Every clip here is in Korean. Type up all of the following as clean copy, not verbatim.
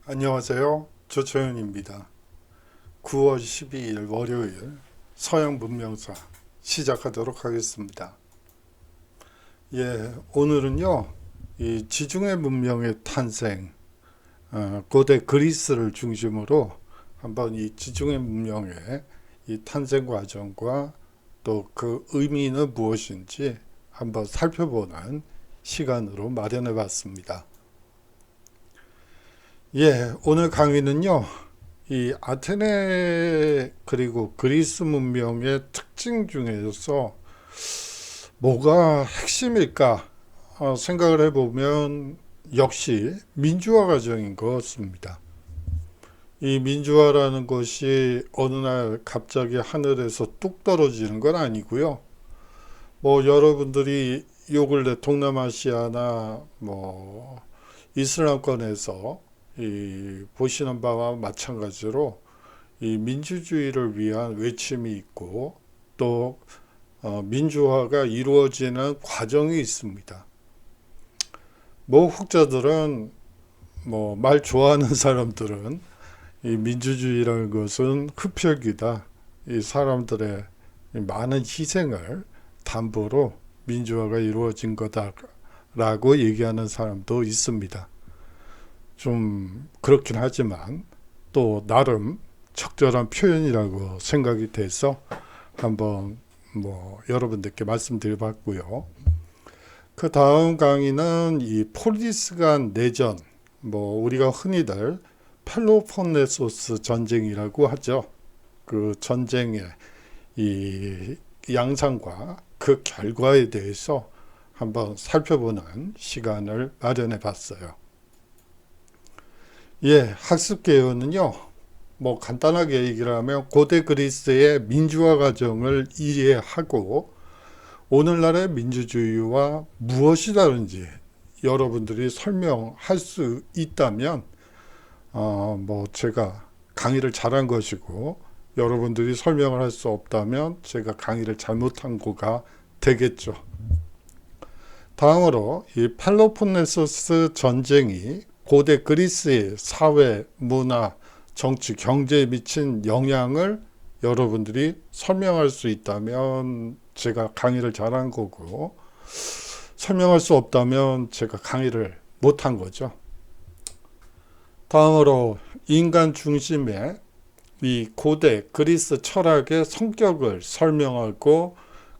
안녕하세요. 조초연입니다. 9월 12일 월요일 서양 문명사 시작하도록 하겠습니다. 오늘은요, 이 지중해 문명의 탄생, 고대 그리스를 중심으로 한번 이 지중해 문명의 이 탄생 과정과 또 그 의미는 무엇인지 한번 살펴보는 시간으로 마련해 봤습니다. 오늘 강의는요, 이 아테네 그리고 그리스 문명의 특징 중에서 뭐가 핵심일까 생각을 해보면 역시 민주화 과정인 것 같습니다. 이 민주화라는 것이 어느 날 갑자기 하늘에서 뚝 떨어지는 건 아니고요. 뭐 여러분들이 요 근래 동남아시아나 뭐 이슬람권에서 이 보시는 바와 마찬가지로 이 민주주의를 위한 외침이 있고 또 민주화가 이루어지는 과정이 있습니다. 뭐 혹자들은 뭐 말 좋아하는 사람들은 이 민주주의라는 것은 흡혈귀다. 이 사람들의 많은 희생을 담보로 민주화가 이루어진 거다라고 얘기하는 사람도 있습니다. 좀 그렇긴 하지만 또 나름 적절한 표현이라고 생각이 돼서 한번 뭐 여러분들께 말씀드려봤고요. 그 다음 강의는 이 폴리스 간 내전, 뭐 우리가 흔히들 펠로폰네소스 전쟁이라고 하죠. 그 전쟁의 이 양상과 그 결과에 대해서 한번 살펴보는 시간을 마련해 봤어요. 학습 개요는요, 뭐 간단하게 얘기를 하면 고대 그리스의 민주화 과정을 이해하고 오늘날의 민주주의와 무엇이 다른지 여러분들이 설명할 수 있다면 뭐 제가 강의를 잘한 것이고 여러분들이 설명을 할 수 없다면 제가 강의를 잘못한 거가 되겠죠. 다음으로 이 펠로폰네소스 전쟁이 고대 그리스의 사회, 문화, 정치, 경제에 미친 영향을 여러분들이 설명할 수 있다면 제가 강의를 잘한 거고 설명할 수 없다면 제가 강의를 못한 거죠. 다음으로 인간 중심의 이 고대 그리스 철학의 성격을 설명하고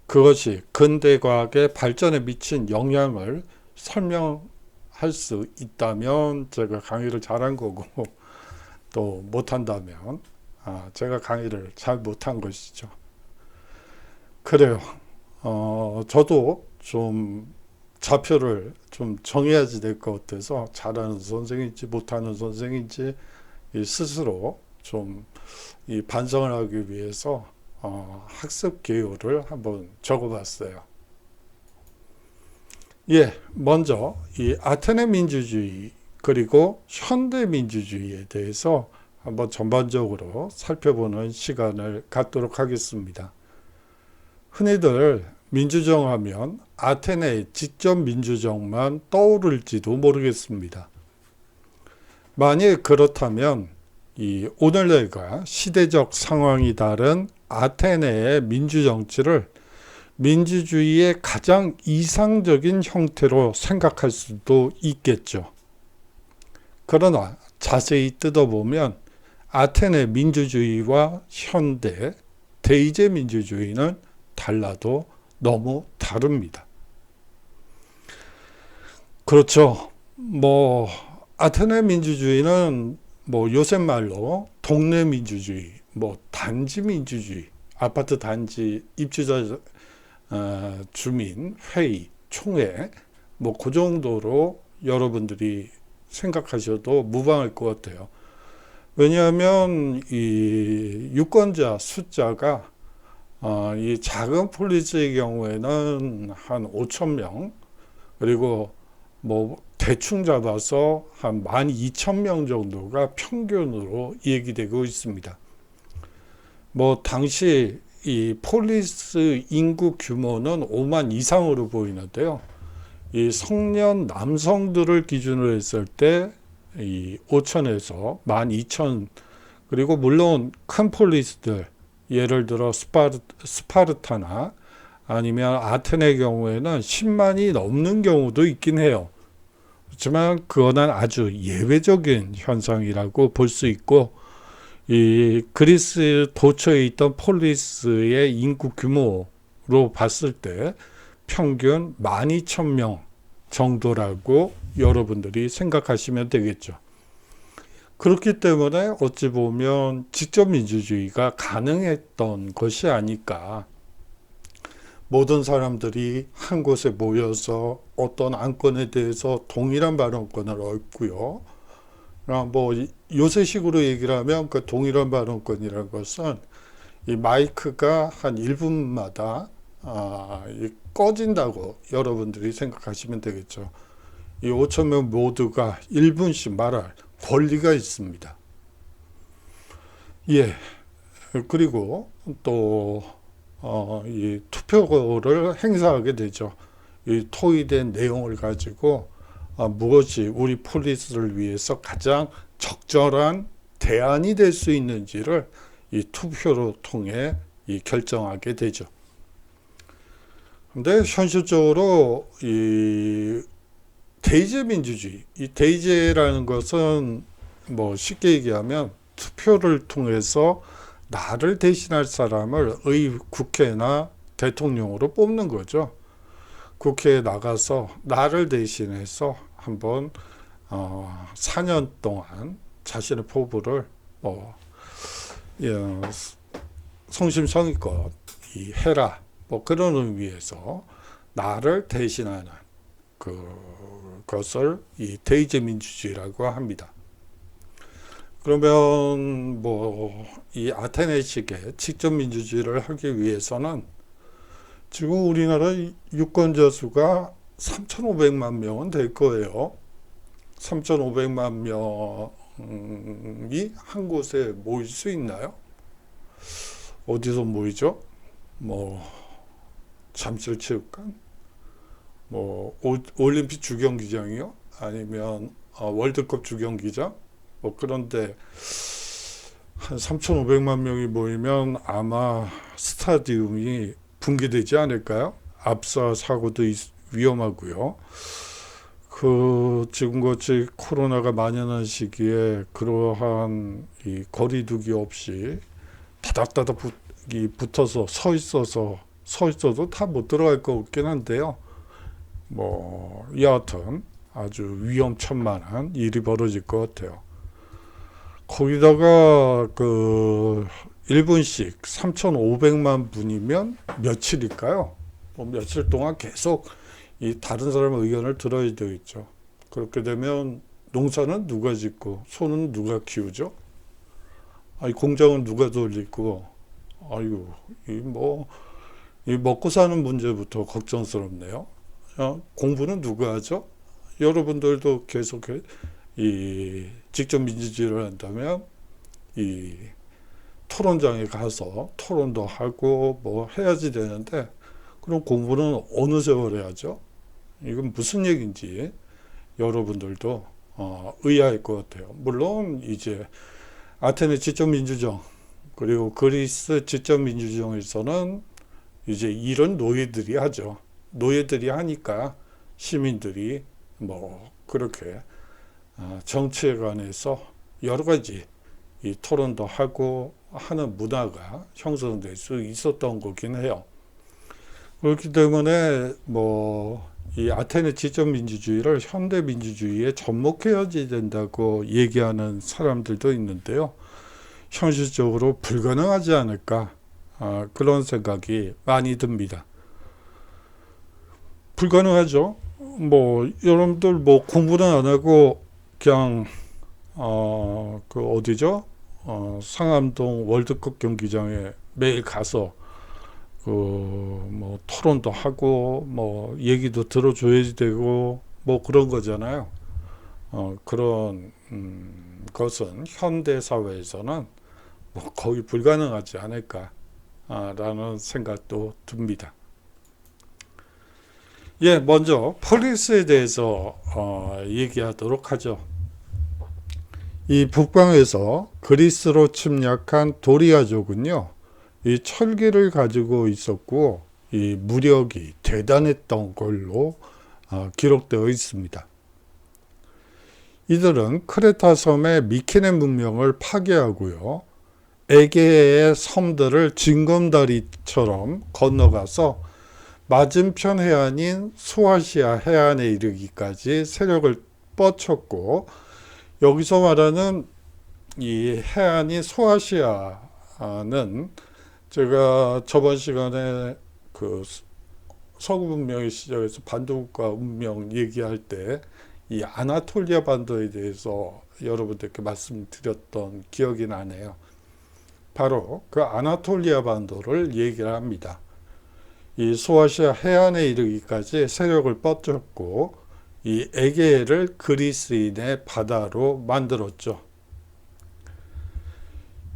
그것이 근대 과학의 발전에 미친 영향을 설명할 수 있다면 제가 강의를 잘한 거고 또 못한다면 제가 강의를 잘 못한 것이죠. 그래요. 저도 좀 좌표를 좀 정해야지 될 것 같아서 잘하는 선생인지 못하는 선생인지 스스로 좀 이 반성을 하기 위해서 학습 개요를 한번 적어봤어요. 먼저 이 아테네 민주주의 그리고 현대 민주주의에 대해서 한번 전반적으로 살펴보는 시간을 갖도록 하겠습니다. 흔히들 민주정 하면 아테네의 직접 민주정만 떠오를지도 모르겠습니다. 만약 그렇다면 이 오늘날과 시대적 상황이 다른 아테네의 민주정치를 민주주의의 가장 이상적인 형태로 생각할 수도 있겠죠. 그러나 자세히 뜯어보면 아테네 민주주의와 현대 대의제 민주주의는 달라도 너무 다릅니다. 그렇죠. 뭐 아테네 민주주의는 뭐 요새 말로 동네 민주주의, 뭐 단지 민주주의, 아파트 단지 입주자 주민 회의, 총회, 뭐 그 정도로 여러분들이 생각하셔도 무방할 것 같아요. 왜냐하면 이 유권자 숫자가 이 작은 폴리스의 경우에는 한 5천 명 그리고 뭐 대충 잡아서 한 12,000명 정도가 평균으로 얘기되고 있습니다. 뭐 당시 이 폴리스 인구 규모는 5만 이상으로 보이는데요. 이 성년 남성들을 기준으로 했을 때 이 5천에서 12,000, 그리고 물론 큰 폴리스들, 예를 들어 스파르타나 아니면 아테네 경우에는 10만이 넘는 경우도 있긴 해요. 그렇지만 그거는 아주 예외적인 현상이라고 볼 수 있고, 이 그리스 도처에 있던 폴리스의 인구 규모로 봤을 때 평균 12,000명 정도라고 여러분들이 생각하시면 되겠죠. 그렇기 때문에 어찌 보면 직접 민주주의가 가능했던 것이 아닐까. 모든 사람들이 한 곳에 모여서 어떤 안건에 대해서 동일한 발언권을 얻고요. 뭐 요새식으로 얘기를 하면 그 동일한 발언권이라는 것은 이 마이크가 한 1분마다 꺼진다고 여러분들이 생각하시면 되겠죠. 이 5,000명 모두가 1분씩 말할 권리가 있습니다. 예. 그리고 또 이 투표를 행사하게 되죠. 이 토의된 내용을 가지고 무엇이 우리 폴리스를 위해서 가장 적절한 대안이 될 수 있는지를 이 투표로 통해 이 결정하게 되죠. 근데 현실적으로 이 대의제 민주주의, 이 대의제라는 것은 뭐 쉽게 얘기하면 투표를 통해서 나를 대신할 사람을 국회나 대통령으로 뽑는 거죠. 국회에 나가서 나를 대신해서 한번 4년 동안 자신의 포부를 성심성의껏 해라, 뭐 그런 의미에서 나를 대신하는 그것을 이 대의제 민주주의라고 합니다. 그러면 뭐 이 아테네식의 직접 민주주의를 하기 위해서는 지금 우리나라 유권자 수가 3,500만 명은 될 거예요. 3,500만 명이 한 곳에 모일 수 있나요? 어디서 모이죠? 뭐 잠실체육관? 뭐 올림픽 주경기장이요? 아니면 월드컵 주경기장? 뭐 그런데 한 3,500만 명이 모이면 아마 스타디움이 붕괴되지 않을까요? 압사 사고도 위험하고요. 지금같이 코로나가 만연한 시기에 그러한 이 거리두기 없이 다닥다닥 붙어서 서 있어도 다 못 들어갈 것 같긴 한데요. 뭐 여하튼 아주 위험천만한 일이 벌어질 것 같아요. 거기다가 1분씩 3,500만 분이면 며칠일까요? 뭐 며칠 동안 계속 이 다른 사람의 의견을 들어야 되겠죠. 그렇게 되면 농사는 누가 짓고 소는 누가 키우죠? 공장은 누가 돌리고, 이 먹고 사는 문제부터 걱정스럽네요. 공부는 누가 하죠? 여러분들도 계속 이 직접 민주주의를 한다면 이 토론장에 가서 토론도 하고 뭐 해야지 되는데, 그럼 공부는 어느 세월에 하죠? 이건 무슨 얘기인지 여러분들도 의아할 것 같아요. 물론 이제 아테네 지적민주정 그리고 그리스 지적민주정에서는 이제 이런 노예들이 하죠. 노예들이 하니까 시민들이 뭐 그렇게 정치에 관해서 여러 가지 이 토론도 하고 하는 문화가 형성될 수 있었던 거긴 해요. 그렇기 때문에 뭐 이 아테네 지적 민주주의를 현대 민주주의에 접목해야 된다고 얘기하는 사람들도 있는데요. 현실적으로 불가능하지 않을까, 그런 생각이 많이 듭니다. 불가능하죠. 뭐 여러분들 뭐 공부는 안 하고 그냥 어디죠? 상암동 월드컵 경기장에 매일 가서 뭐 토론도 하고 뭐 얘기도 들어줘야 되고 뭐 그런 거잖아요. 그런 것은 현대 사회에서는 뭐 거의 불가능하지 않을까라는 생각도 듭니다. 예, 먼저 폴리스에 대해서 얘기하도록 하죠. 이 북방에서 그리스로 침략한 도리아족은요, 이 철기를 가지고 있었고, 이 무력이 대단했던 걸로 기록되어 있습니다. 이들은 크레타 섬의 미케네 문명을 파괴하고요, 에게의 섬들을 징검다리처럼 건너가서 맞은편 해안인 소아시아 해안에 이르기까지 세력을 뻗쳤고, 여기서 말하는 이 해안이 소아시아는 제가 저번 시간에 그 서구 문명의 시작에서 반도국가 운명 얘기할 때 이 아나톨리아 반도에 대해서 여러분들께 말씀드렸던 기억이 나네요. 바로 그 아나톨리아 반도를 얘기를 합니다. 이 소아시아 해안에 이르기까지 세력을 뻗쳤고, 이 에게해를 그리스인의 바다로 만들었죠.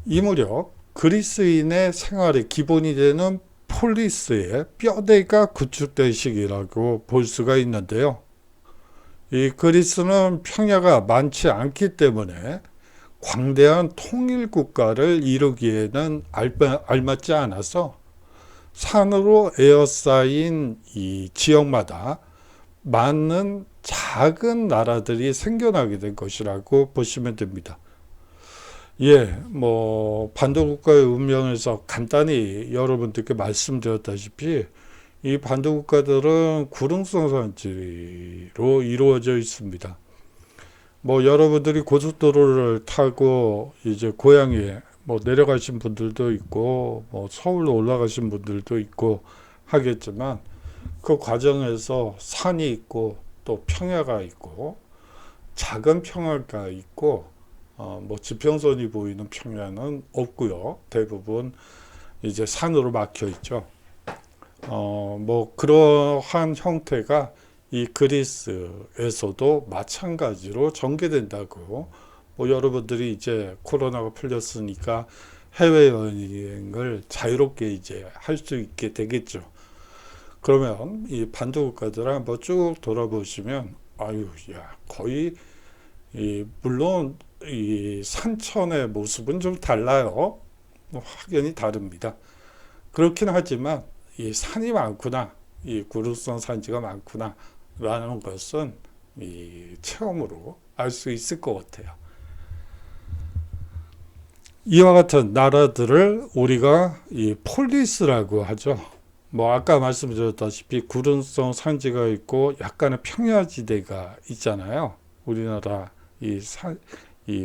이 무렵 그리스인의 생활의 기본이 되는 폴리스의 뼈대가 구축된 시기라고 볼 수가 있는데요. 이 그리스는 평야가 많지 않기 때문에 광대한 통일국가를 이루기에는 알맞지 않아서 산으로 에어싸인 이 지역마다 많은 작은 나라들이 생겨나게 된 것이라고 보시면 됩니다. 반도국가의 운명에서 간단히 여러분들께 말씀드렸다시피 이 반도국가들은 구릉성 산지로 이루어져 있습니다. 여러분들이 고속도로를 타고 이제 고향에 내려가신 분들도 있고 서울로 올라가신 분들도 있고 하겠지만, 그 과정에서 산이 있고 또 평야가 있고 작은 평야가 있고 지평선이 보이는 평야는 없고요. 대부분 이제 산으로 막혀 있죠. 그러한 형태가 이 그리스에서도 마찬가지로 전개된다고, 여러분들이 이제 코로나가 풀렸으니까 해외여행을 자유롭게 이제 할 수 있게 되겠죠. 그러면 이 반도국가들을 한번 쭉 돌아보시면, 거의, 물론 이 산천의 모습은 좀 달라요. 확연히 다릅니다. 그렇긴 하지만 이 산이 많구나, 이 구릉성 산지가 많구나 라는 것은 이 체험으로 알 수 있을 것 같아요. 이와 같은 나라들을 우리가 이 폴리스라고 하죠. 아까 말씀드렸다시피 구릉성 산지가 있고 약간의 평야지대가 있잖아요. 우리나라 이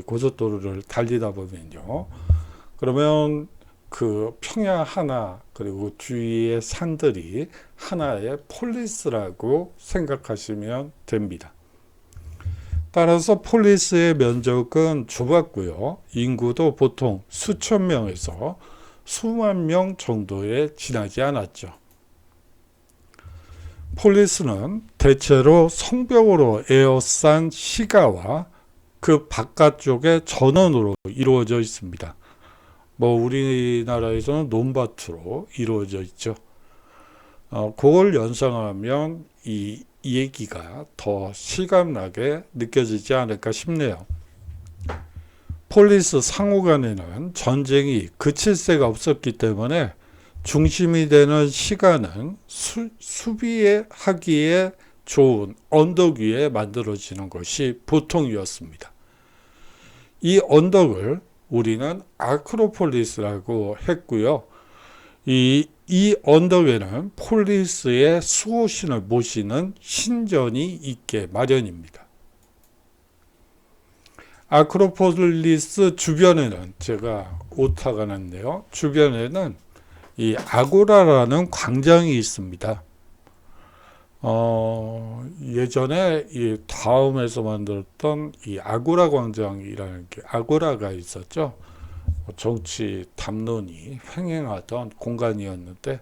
고속도로를 달리다 보면요. 그러면 그 평야 하나 그리고 주위의 산들이 하나의 폴리스라고 생각하시면 됩니다. 따라서 폴리스의 면적은 좁았고요. 인구도 보통 수천 명에서 수만 명 정도에 지나지 않았죠. 폴리스는 대체로 성벽으로 에어싼 시가와 그 바깥쪽의 전원으로 이루어져 있습니다. 우리나라에서는 논밭으로 이루어져 있죠. 그걸 연상하면 이 얘기가 더 실감나게 느껴지지 않을까 싶네요. 폴리스 상호간에는 전쟁이 그칠 새가 없었기 때문에 중심이 되는 시가는 수비하기에 좋은 언덕 위에 만들어지는 것이 보통이었습니다. 이 언덕을 우리는 아크로폴리스라고 했고요. 이 언덕에는 폴리스의 수호신을 모시는 신전이 있게 마련입니다. 아크로폴리스 주변에는, 제가 오타가 났네요. 주변에는 이 아고라라는 광장이 있습니다. 예전에 이 다음에서 만들었던 이 아고라 광장이라는 게 아고라가 있었죠. 정치 담론이 횡행하던 공간이었는데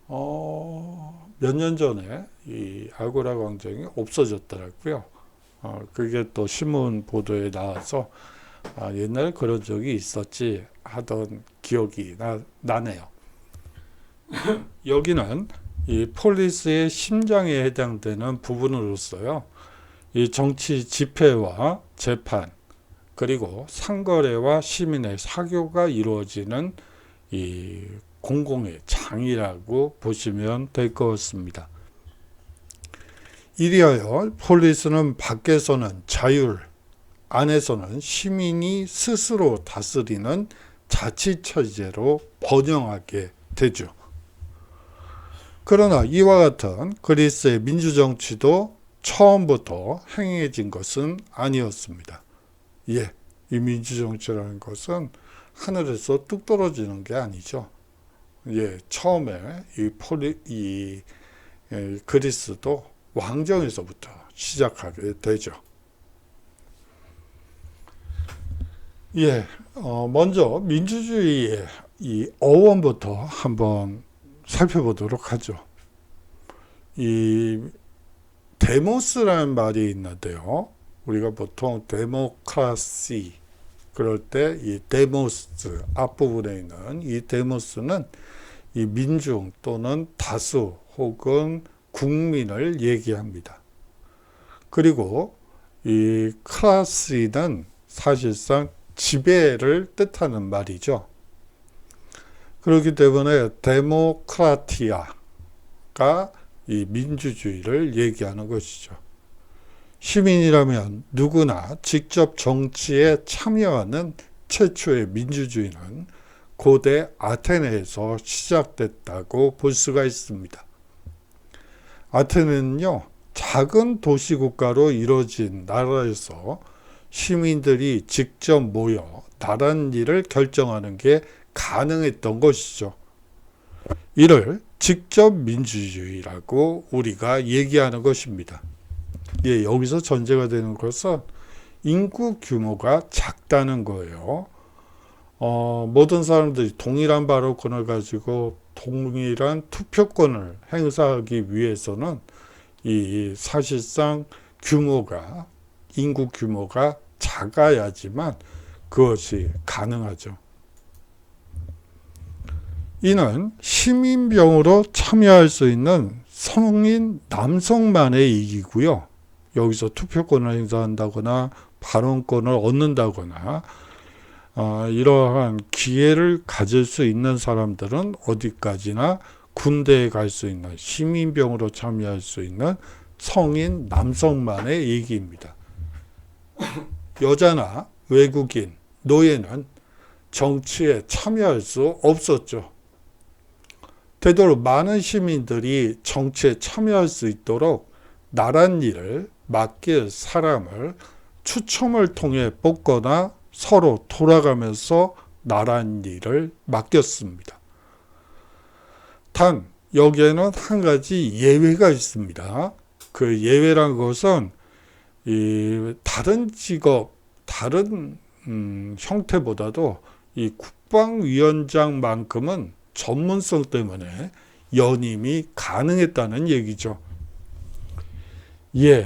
몇 년 전에 이 아고라 광장이 없어졌더라고요. 그게 또 신문 보도에 나와서 옛날에 그런 적이 있었지 하던 기억이 나네요. 여기는 이 폴리스의 심장에 해당되는 부분으로서요, 이 정치 집회와 재판, 그리고 상거래와 시민의 사교가 이루어지는 이 공공의 장이라고 보시면 될 것 같습니다. 이리하여 폴리스는 밖에서는 자율, 안에서는 시민이 스스로 다스리는 자치체제로 번영하게 되죠. 그러나 이와 같은 그리스의 민주정치도 처음부터 행해진 것은 아니었습니다. 이 민주정치라는 것은 하늘에서 뚝 떨어지는 게 아니죠. 처음에 이 그리스도 왕정에서부터 시작하게 되죠. 먼저 민주주의의 이 어원부터 한번 살펴보도록 하죠. 이 데모스라는 말이 있는데요. 우리가 보통 데모크라시 그럴 때 이 데모스 앞부분에 있는 이 데모스는 이 민중 또는 다수 혹은 국민을 얘기합니다. 그리고 이 크라시는 사실상 지배를 뜻하는 말이죠. 그렇기 때문에 데모크라티아가 이 민주주의를 얘기하는 것이죠. 시민이라면 누구나 직접 정치에 참여하는 최초의 민주주의는 고대 아테네에서 시작됐다고 볼 수가 있습니다. 아테네는요, 작은 도시국가로 이루어진 나라에서 시민들이 직접 모여 나란 일을 결정하는 게 가능했던 것이죠. 이를 직접 민주주의라고 우리가 얘기하는 것입니다. 여기서 전제가 되는 것은 인구 규모가 작다는 거예요. 모든 사람들이 동일한 발언권을 가지고 동일한 투표권을 행사하기 위해서는 이 사실상 인구 규모가 작아야지만 그것이 가능하죠. 이는 시민병으로 참여할 수 있는 성인 남성만의 이익이고요. 여기서 투표권을 행사한다거나 발언권을 얻는다거나 이러한 기회를 가질 수 있는 사람들은 어디까지나 군대에 갈 수 있는 시민병으로 참여할 수 있는 성인 남성만의 얘기입니다. 여자나 외국인, 노예는 정치에 참여할 수 없었죠. 되도록 많은 시민들이 정치에 참여할 수 있도록 나란 일을 맡길 사람을 추첨을 통해 뽑거나 서로 돌아가면서 나란 일을 맡겼습니다. 단 여기에는 한 가지 예외가 있습니다. 그 예외란 것은 이 다른 직업, 다른 형태보다도 이 국방위원장만큼은 전문성 때문에 연임이 가능했다는 얘기죠. 이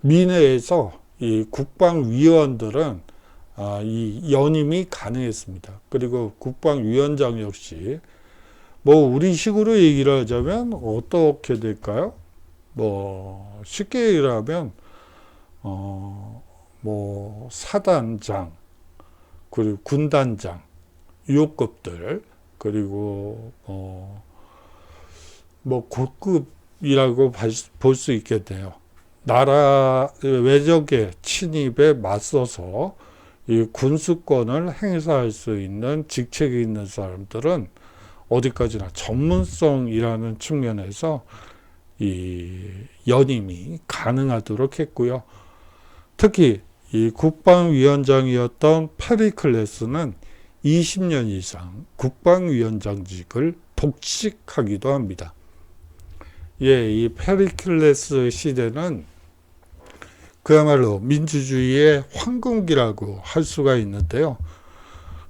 민회에서 이 국방위원들은 이 연임이 가능했습니다. 그리고 국방위원장 역시 우리식으로 얘기를 하자면 어떻게 될까요? 쉽게 얘기를 하면 사단장, 그리고 군단장, 요급들, 그리고 고급이라고 볼 수 있겠네요. 나라 외적의 침입에 맞서서 이 군수권을 행사할 수 있는 직책이 있는 사람들은 어디까지나 전문성이라는 측면에서 이 연임이 가능하도록 했고요. 특히 이 국방위원장이었던 페리클레스는 20년 이상 국방위원장직을 독식하기도 합니다. 이 페리클레스 시대는 그야말로 민주주의의 황금기라고 할 수가 있는데요.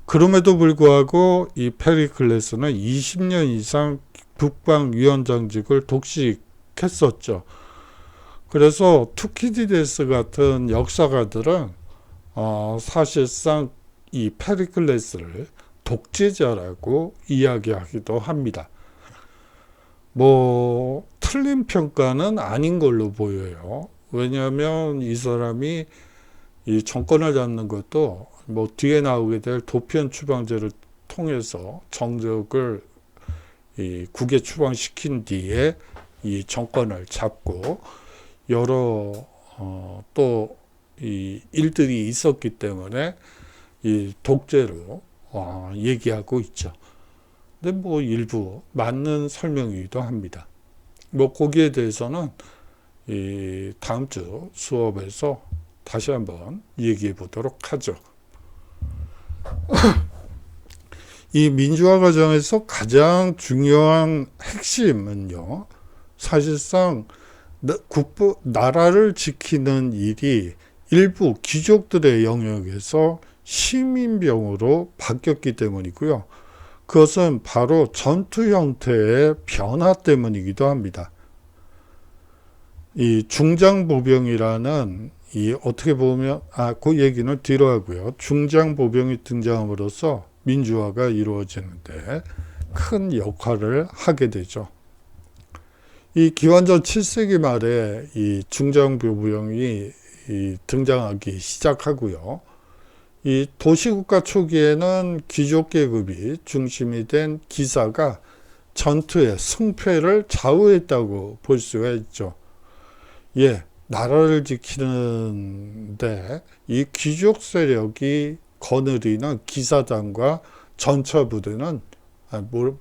그럼에도 불구하고 이 페리클레스는 20년 이상 국방위원장직을 독식했었죠. 그래서 투키디데스 같은 역사가들은 사실상 이 페리클레스를 독재자라고 이야기하기도 합니다. 틀린 평가는 아닌 걸로 보여요. 왜냐하면 이 사람이 이 정권을 잡는 것도 뭐 뒤에 나오게 될 도피현 추방제를 통해서 정적을 이 국외 추방시킨 뒤에 이 정권을 잡고 여러 또 이 일들이 있었기 때문에 이 독재로 얘기하고 있죠. 근데 뭐 일부 맞는 설명이기도 합니다. 뭐 거기에 대해서는 이 다음 주 수업에서 다시 한번 얘기해 보도록 하죠. 이 민주화 과정에서 가장 중요한 핵심은요, 사실상 나라를 지키는 일이 일부 귀족들의 영역에서 시민병으로 바뀌었기 때문이고요. 그것은 바로 전투 형태의 변화 때문이기도 합니다. 이 중장보병이라는 이 어떻게 보면 그 얘기는 뒤로 하고요. 중장보병이 등장함으로써 민주화가 이루어지는데 큰 역할을 하게 되죠. 이 기원전 7세기 말에 이 중장보병이 등장하기 시작하고요. 이 도시국가 초기에는 귀족 계급이 중심이 된 기사가 전투의 승패를 좌우했다고 볼 수가 있죠. 나라를 지키는데 이 귀족 세력이 거느리는 기사단과 전차 부대는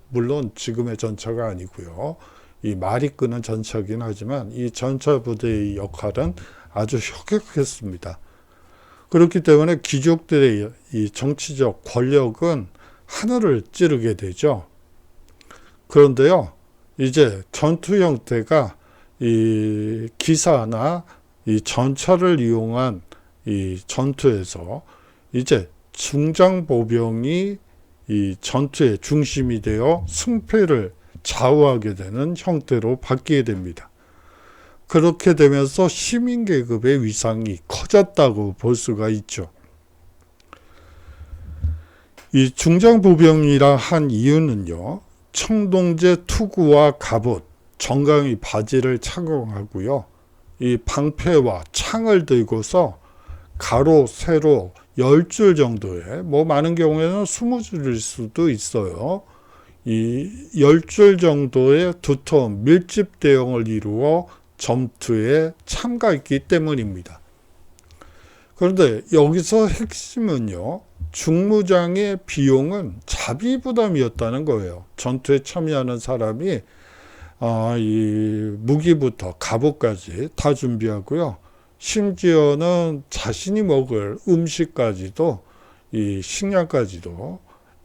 물론 지금의 전차가 아니고요. 이 말이 끄는 전차긴 하지만 이 전차 부대의 역할은 아주 혁혁했습니다. 그렇기 때문에 귀족들의 이 정치적 권력은 하늘을 찌르게 되죠. 그런데요, 이제 전투 형태가 이 기사나 이 전차를 이용한 이 전투에서 이제 중장보병이 이 전투의 중심이 되어 승패를 좌우하게 되는 형태로 바뀌게 됩니다. 그렇게 되면서 시민계급의 위상이 커졌다고 볼 수가 있죠. 이 중장보병이라 한 이유는요, 청동제 투구와 갑옷, 정강이 바지를 착용하고요, 이 방패와 창을 들고서 가로, 세로 10줄 정도의, 뭐 많은 경우에는 20줄일 수도 있어요. 이 10줄 정도의 두터운 밀집 대형을 이루어 전투에 참가했기 때문입니다. 그런데 여기서 핵심은요, 중무장의 비용은 자비 부담이었다는 거예요. 전투에 참여하는 사람이 이 무기부터 갑옷까지 다 준비하고요. 심지어는 자신이 먹을 음식까지도, 이 식량까지도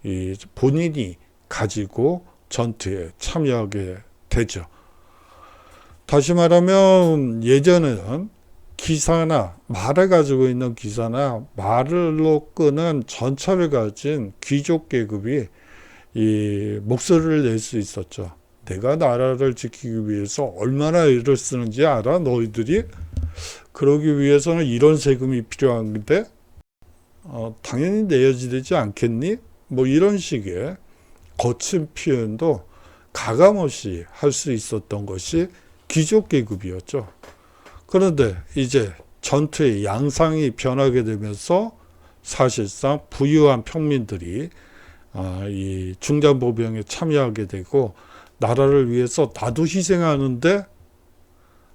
이 본인이 가지고 전투에 참여하게 되죠. 다시 말하면 예전에는 기사나 말을 가지고 있는 기사나 말로 끄는 전차를 가진 귀족 계급이 이 목소리를 낼 수 있었죠. 내가 나라를 지키기 위해서 얼마나 애를 쓰는지 알아? 너희들이? 그러기 위해서는 이런 세금이 필요한데 당연히 내야지 되지 않겠니? 뭐 이런 식의 거친 표현도 가감없이 할 수 있었던 것이 귀족 계급이었죠. 그런데 이제 전투의 양상이 변하게 되면서 사실상 부유한 평민들이 이 중장보병에 참여하게 되고, 나라를 위해서 나도 희생하는데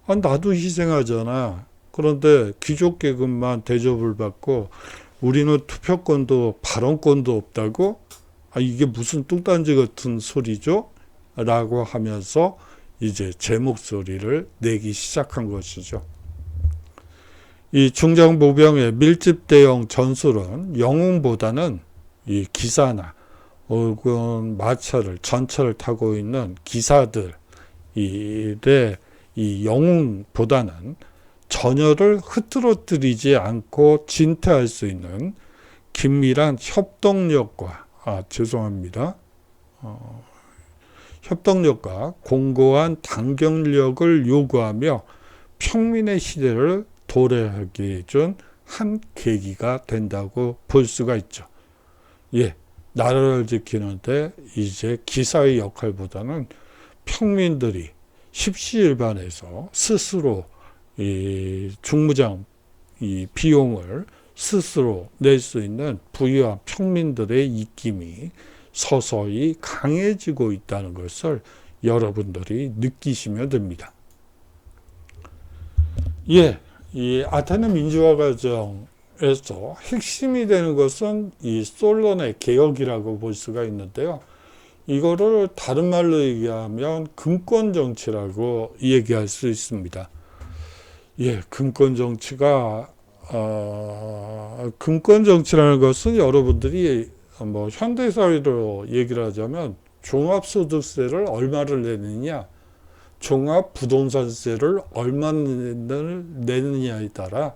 나도 희생하잖아. 그런데 귀족 계급만 대접을 받고 우리는 투표권도 발언권도 없다고? 이게 무슨 뚱딴지 같은 소리죠? 라고 하면서 이제 제 목소리를 내기 시작한 것이죠. 이 중장보병의 밀집 대형 전술은 영웅보다는 이 기사나 혹은 마차를, 전차를 타고 있는 기사들의 이 영웅보다는 전열을 흐트러뜨리지 않고 진퇴할 수 있는 긴밀한 협동력과 협동력과 공고한 단결력을 요구하며 평민의 시대를 도래하게 해준 한 계기가 된다고 볼 수가 있죠. 나라를 지키는데 이제 기사의 역할보다는 평민들이 십시일반해서 스스로 이 중무장 이 비용을 스스로 낼 수 있는 부유한 평민들의 입김이 서서히 강해지고 있다는 것을 여러분들이 느끼시면 됩니다. 예, 이 아테네 민주화 과정에서 핵심이 되는 것은 이 솔론의 개혁이라고 볼 수가 있는데요. 이거를 다른 말로 얘기하면 금권 정치라고 얘기할 수 있습니다. 예, 금권 정치가 금권 정치라는 것은 여러분들이 뭐 현대 사회로 얘기를 하자면 종합소득세를 얼마를 내느냐, 종합부동산세를 얼마를 내느냐에 따라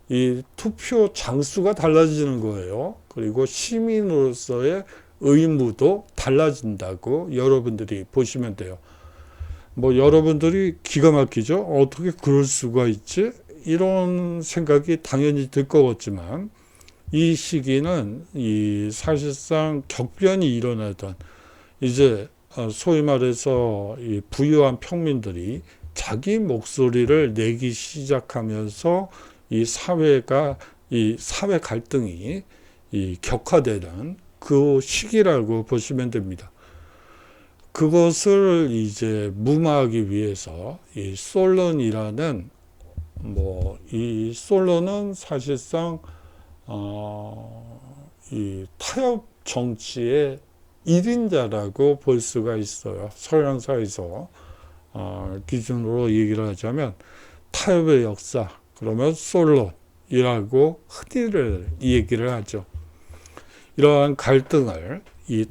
이 투표 장수가 달라지는 거예요. 그리고 시민으로서의 의무도 달라진다고 여러분들이 보시면 돼요. 뭐 여러분들이 기가 막히죠? 어떻게 그럴 수가 있지? 이런 생각이 당연히 들 거겠지만 이 시기는 이 사실상 격변이 일어나던 이제 소위 말해서 이 부유한 평민들이 자기 목소리를 내기 시작하면서 이 사회가 이 사회 갈등이 이 격화되는 그 시기라고 보시면 됩니다. 그것을 이제 무마하기 위해서 이 솔론이라는 이 솔론은 사실상 이 타협 정치의 1인자라고 볼 수가 있어요. 서양사에서 기준으로 얘기를 하자면 타협의 역사, 그러면 솔론이라고 흔히들 얘기를 하죠. 이러한 갈등을 이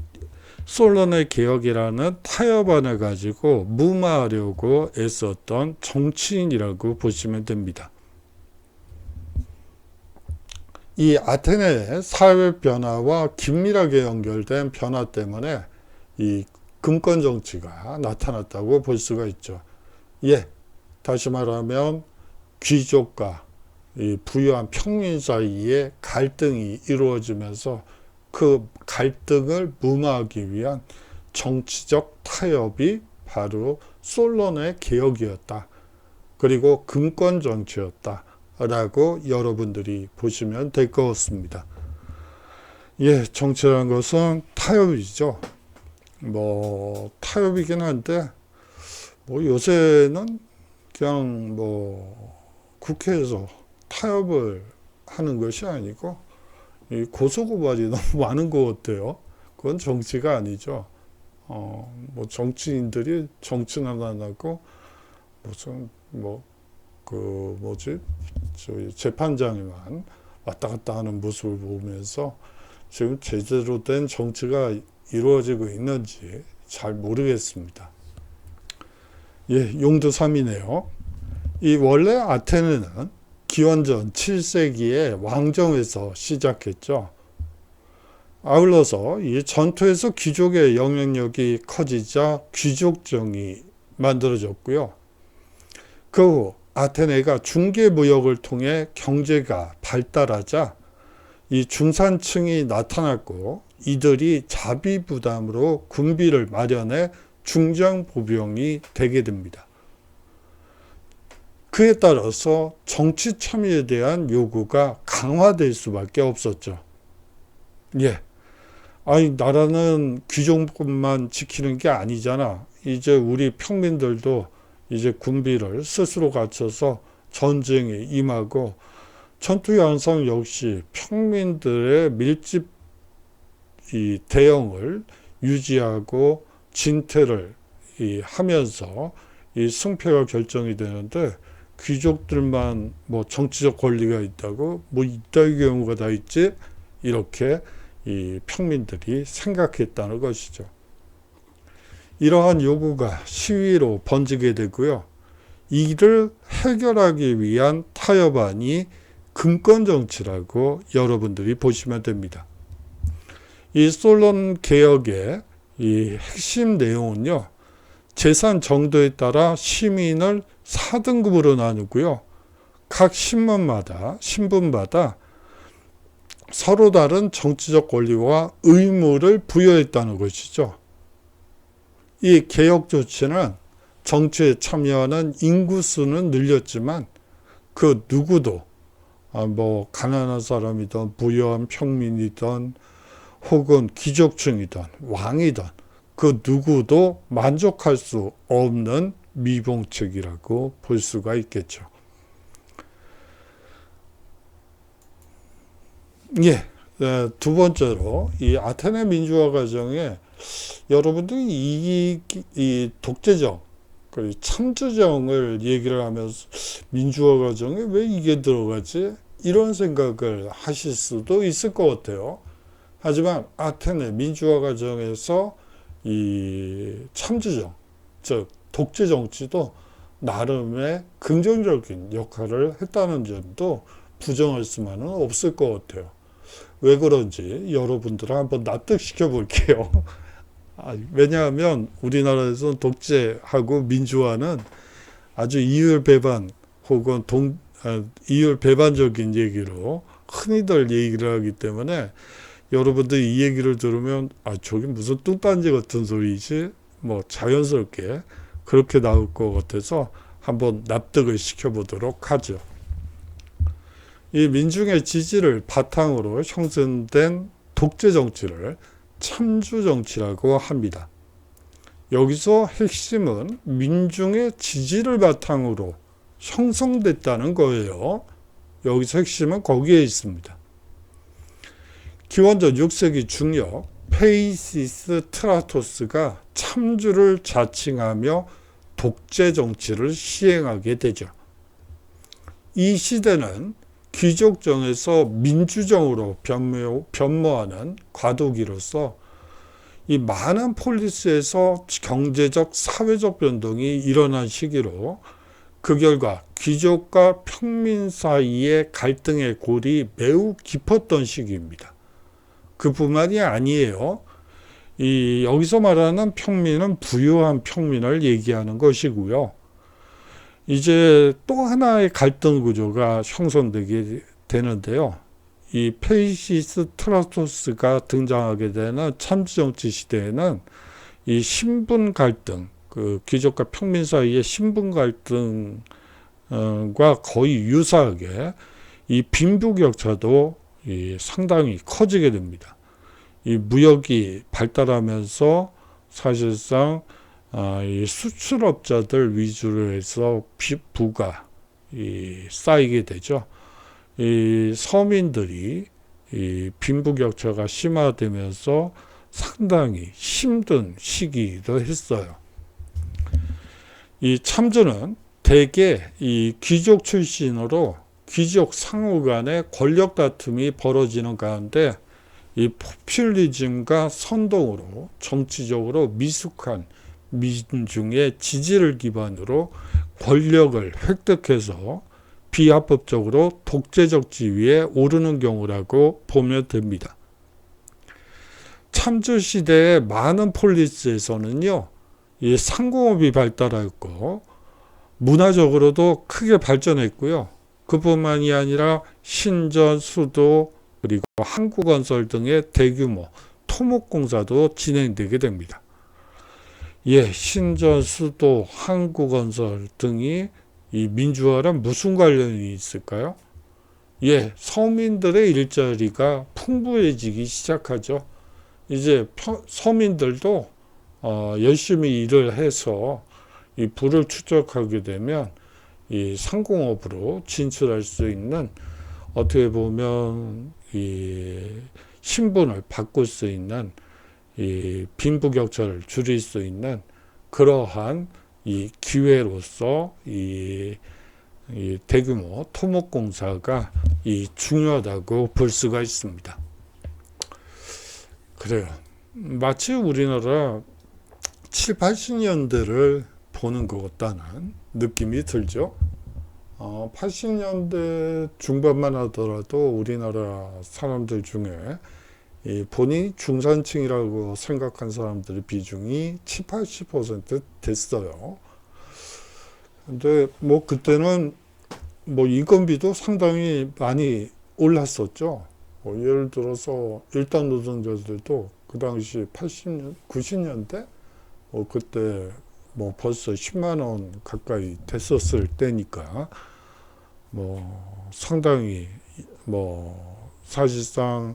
솔론의 개혁이라는 타협안을 가지고 무마하려고 애썼던 정치인이라고 보시면 됩니다. 이 아테네의 사회 변화와 긴밀하게 연결된 변화 때문에 이 금권 정치가 나타났다고 볼 수가 있죠. 예, 다시 말하면 귀족과 이 부유한 평민 사이에 갈등이 이루어지면서 그 갈등을 무마하기 위한 정치적 타협이 바로 솔론의 개혁이었다. 그리고 금권 정치였다. 라고 여러분들이 보시면 될 것 같습니다. 예, 정치라는 것은 타협이죠. 타협이긴 한데, 요새는 그냥 국회에서 타협을 하는 것이 아니고, 이 고소고발이 너무 많은 것 같아요. 그건 정치가 아니죠. 정치인들이 정치는 안 하고, 저희 재판장에만 왔다 갔다 하는 모습을 보면서 지금 제대로 된 정치가 이루어지고 있는지 잘 모르겠습니다. 예, 용도 3이네요. 이 원래 아테네는 기원전 7세기에 왕정에서 시작했죠. 아울러서 이 전투에서 귀족의 영향력이 커지자 귀족정이 만들어졌고요. 그 후 아테네가 중개무역을 통해 경제가 발달하자 이 중산층이 나타났고 이들이 자비부담으로 군비를 마련해 중장보병이 되게 됩니다. 그에 따라서 정치 참여에 대한 요구가 강화될 수밖에 없었죠. 예. 나라는 귀족뿐만 지키는 게 아니잖아. 이제 우리 평민들도 이제 군비를 스스로 갖춰서 전쟁에 임하고 전투 양상 역시 평민들의 밀집 이 대응을 유지하고 진퇴를 하면서 이 승패가 결정이 되는데 귀족들만 정치적 권리가 있다고 이따위 경우가 다 있지 이렇게 이 평민들이 생각했다는 것이죠. 이러한 요구가 시위로 번지게 되고요. 이를 해결하기 위한 타협안이 금권정치라고 여러분들이 보시면 됩니다. 이 솔론 개혁의 이 핵심 내용은요. 재산 정도에 따라 시민을 4등급으로 나누고요. 각 신분마다 서로 다른 정치적 권리와 의무를 부여했다는 것이죠. 이 개혁 조치는 정치에 참여하는 인구수는 늘렸지만 그 누구도 뭐 가난한 사람이든 부유한 평민이든 혹은 귀족층이든 왕이든 그 누구도 만족할 수 없는 미봉책이라고 볼 수가 있겠죠. 예, 두 번째로 이 아테네 민주화 과정에 여러분들이 이 독재정, 참주정을 얘기를 하면서 민주화 과정에 왜 이게 들어가지? 이런 생각을 하실 수도 있을 것 같아요. 하지만 아테네 민주화 과정에서 이 참주정, 즉 독재 정치도 나름의 긍정적인 역할을 했다는 점도 부정할 수만은 없을 것 같아요. 왜 그런지 여러분들을 한번 납득시켜 볼게요. 왜냐하면 우리나라에서는 독재하고 민주화는 아주 이율배반 혹은 이율배반적인 얘기로 흔히들 얘기를 하기 때문에 여러분들이 이 얘기를 들으면 저게 무슨 뚱딴지 같은 소리지? 뭐 자연스럽게 그렇게 나올 것 같아서 한번 납득을 시켜보도록 하죠. 이 민중의 지지를 바탕으로 형성된 독재 정치를 참주 정치라고 합니다. 여기서 핵심은 민중의 지지를 바탕으로 형성됐다는 거예요. 여기서 핵심은 거기에 있습니다. 기원전 6세기 중엽 페이시스트라토스가 참주를 자칭하며 독재 정치를 시행하게 되죠. 이 시대는 귀족정에서 민주정으로 변모하는 과도기로서 이 많은 폴리스에서 경제적, 사회적 변동이 일어난 시기로 그 결과 귀족과 평민 사이의 갈등의 골이 매우 깊었던 시기입니다. 그뿐만이 아니에요. 여기서 말하는 평민은 부유한 평민을 얘기하는 것이고요. 이제 또 하나의 갈등 구조가 형성되게 되는데요. 이 페이시스트라토스가 등장하게 되는 참주정치 시대에는 이 신분 갈등, 그 귀족과 평민 사이의 신분 갈등과 거의 유사하게 이 빈부격차도 상당히 커지게 됩니다. 이 무역이 발달하면서 사실상 이 수출업자들 위주로 해서 부가 쌓이게 되죠. 이 서민들이 이 빈부격차가 심화되면서 상당히 힘든 시기이기도 했어요. 이 참주는 대개 이 귀족 출신으로 귀족 상호 간의 권력 다툼이 벌어지는 가운데 이 포퓰리즘과 선동으로 정치적으로 미숙한 민중의 지지를 기반으로 권력을 획득해서 비합법적으로 독재적 지위에 오르는 경우라고 보면 됩니다. 참주 시대의 많은 폴리스에서는요, 이 상공업이 발달하였고 문화적으로도 크게 발전했고요. 그뿐만이 아니라 신전, 수도, 그리고 항구건설 등의 대규모 토목공사도 진행되게 됩니다. 신전, 수도, 항구건설 등이 이 민주화랑 무슨 관련이 있을까요? 서민들의 일자리가 풍부해지기 시작하죠. 이제 서민들도 열심히 일을 해서 이 부를 축적하게 되면 이 상공업으로 진출할 수 있는, 어떻게 보면 이 신분을 바꿀 수 있는, 이 빈부격차를 줄일 수 있는 그러한 이 기회로서 이 대규모 토목공사가 중요하다고 볼 수가 있습니다. 그래요. 마치 우리나라 7, 80년대를 보는 것 같다는 느낌이 들죠. 80년대 중반만 하더라도 우리나라 사람들 중에 본인이 중산층이라고 생각한 사람들의 비중이 7, 80% 됐어요. 근데 뭐 그때는 뭐 인건비도 상당히 많이 올랐었죠. 예를 들어서 일당 노동자들도 그 당시 80년, 90년대 그때 뭐 벌써 10만 원 가까이 됐었을 때니까 뭐 상당히 사실상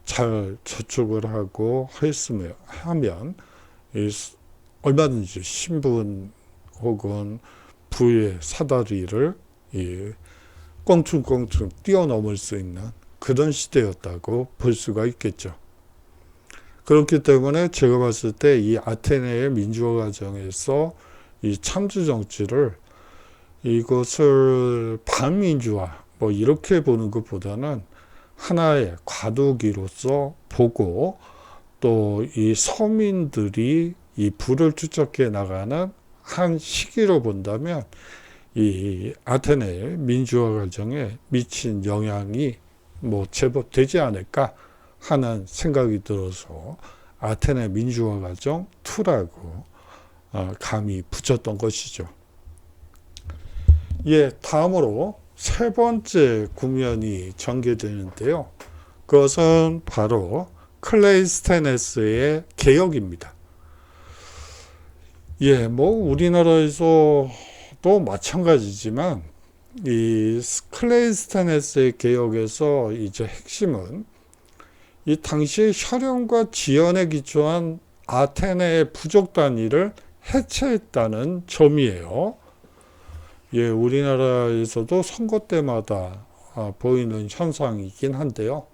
잘 저축을 하고 했으면 하면 얼마든지 신분 혹은 부의 사다리를 껑충껑충 뛰어넘을 수 있는 그런 시대였다고 볼 수가 있겠죠. 그렇기 때문에 제가 봤을 때 이 아테네의 민주화 과정에서 이 참주 정치를 이것을 반민주화 이렇게 보는 것보다는 하나의 과도기로서 보고 또 이 서민들이 이 부를 축적해 나가는 한 시기로 본다면 이 아테네의 민주화 과정에 미친 영향이 제법 되지 않을까 하는 생각이 들어서 아테네 민주화 과정 2라고 감히 붙였던 것이죠. 다음으로 세 번째 국면이 전개되는데요. 그것은 바로 클레이스테네스의 개혁입니다. 우리나라에서도 마찬가지지만 이 클레이스테네스의 개혁에서 이제 핵심은 이 당시의 혈연과 지연에 기초한 아테네의 부족 단위를 해체했다는 점이에요. 우리나라에서도 선거 때마다 보이는 현상이긴 한데요.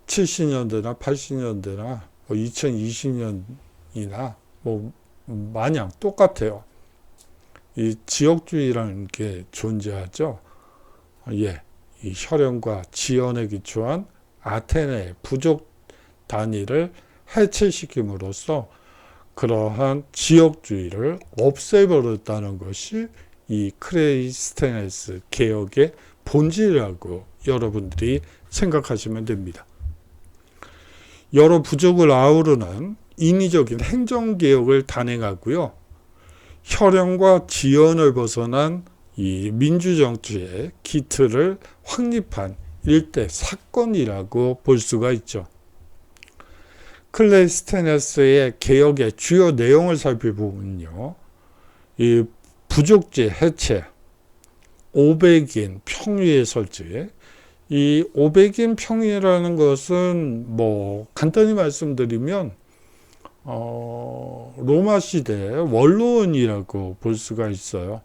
70년대나 80년대나 2020년이나 마냥 똑같아요. 이 지역주의라는 게 존재하죠. 이 혈연과 지연에 기초한 아테네의 부족 단위를 해체시킴으로써 그러한 지역주의를 없애버렸다는 것이 이 클레이스테네스 개혁의 본질이라고 여러분들이 생각하시면 됩니다. 여러 부족을 아우르는 인위적인 행정개혁을 단행하고요. 혈연과 지연을 벗어난 이 민주정치의 기틀을 확립한 일대 사건이라고 볼 수가 있죠. 클레이스테네스의 개혁의 주요 내용을 살펴보면요. 이 부족지 해체, 500인 평위의 설치, 이 500인 평위라는 것은 간단히 말씀드리면 로마 시대의 원로원이라고 볼 수가 있어요.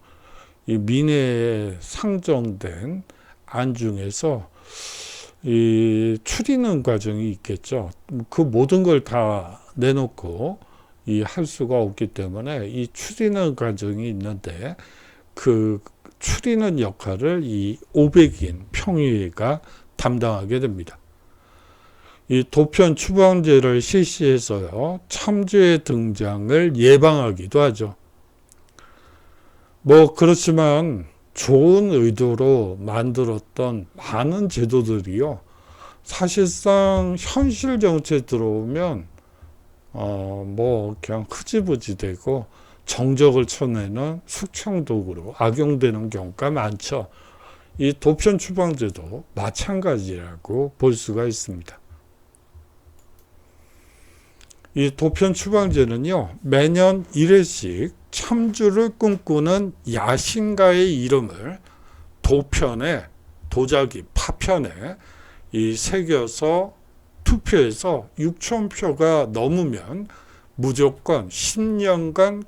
이 민회에 상정된 안 중에서 이 추리는 과정이 있겠죠. 그 모든 걸 다 내놓고 할 수가 없기 때문에 이 추리는 과정이 있는데 그 추리는 역할을 이 500인 평의회가 담당하게 됩니다. 이 도편 추방제를 실시해서요, 참주의 등장을 예방하기도 하죠. 그렇지만 좋은 의도로 만들었던 많은 제도들이요, 사실상 현실 정치에 들어오면 그냥 흐지부지 되고 정적을 쳐내는 숙청도구로 악용되는 경우가 많죠. 이 도편 추방제도 마찬가지라고 볼 수가 있습니다. 이 도편 추방제는요, 매년 1회씩 참주를 꿈꾸는 야신가의 이름을 도편에, 도자기 파편에 이 새겨서 투표해서 6,000표가 넘으면 무조건 10년간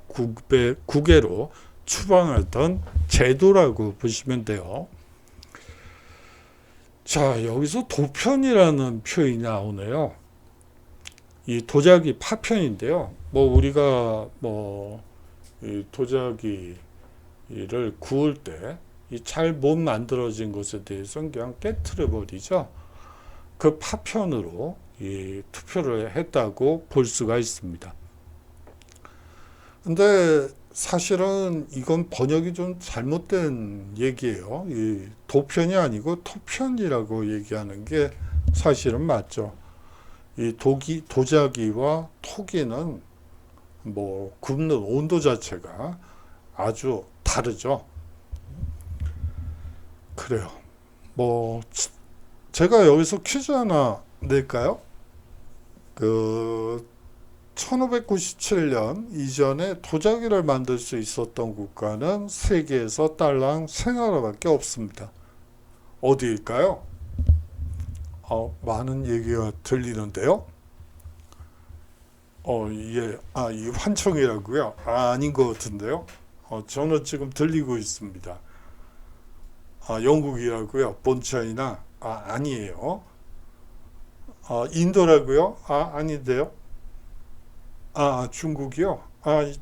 국외로 추방하던 제도라고 보시면 돼요. 자, 여기서 도편이라는 표현이 나오네요. 이 도자기 파편인데요. 우리가 이 도자기를 구울 때 이 잘 못 만들어진 것에 대해서는 그냥 깨트려 버리죠. 그 파편으로 이 투표를 했다고 볼 수가 있습니다. 근데 사실은 이건 번역이 좀 잘못된 얘기예요. 이 도편이 아니고 토편이라고 얘기하는 게 사실은 맞죠. 이 도자기와 토기는 굽는 온도 자체가 아주 다르죠. 그래요. 제가 여기서 퀴즈 하나 낼까요? 1597년 이전에 도자기를 만들 수 있었던 국가는 세계에서 딸랑 3나라밖에 없습니다. 어디일까요? 많은 얘기가 들리는데요. 예, 이 환청이라고요? 아닌 것 같은데요. 저는 지금 들리고 있습니다. 영국이라고요? 본차이나? 아니에요. 인도라고요? 아닌데요. 중국이요?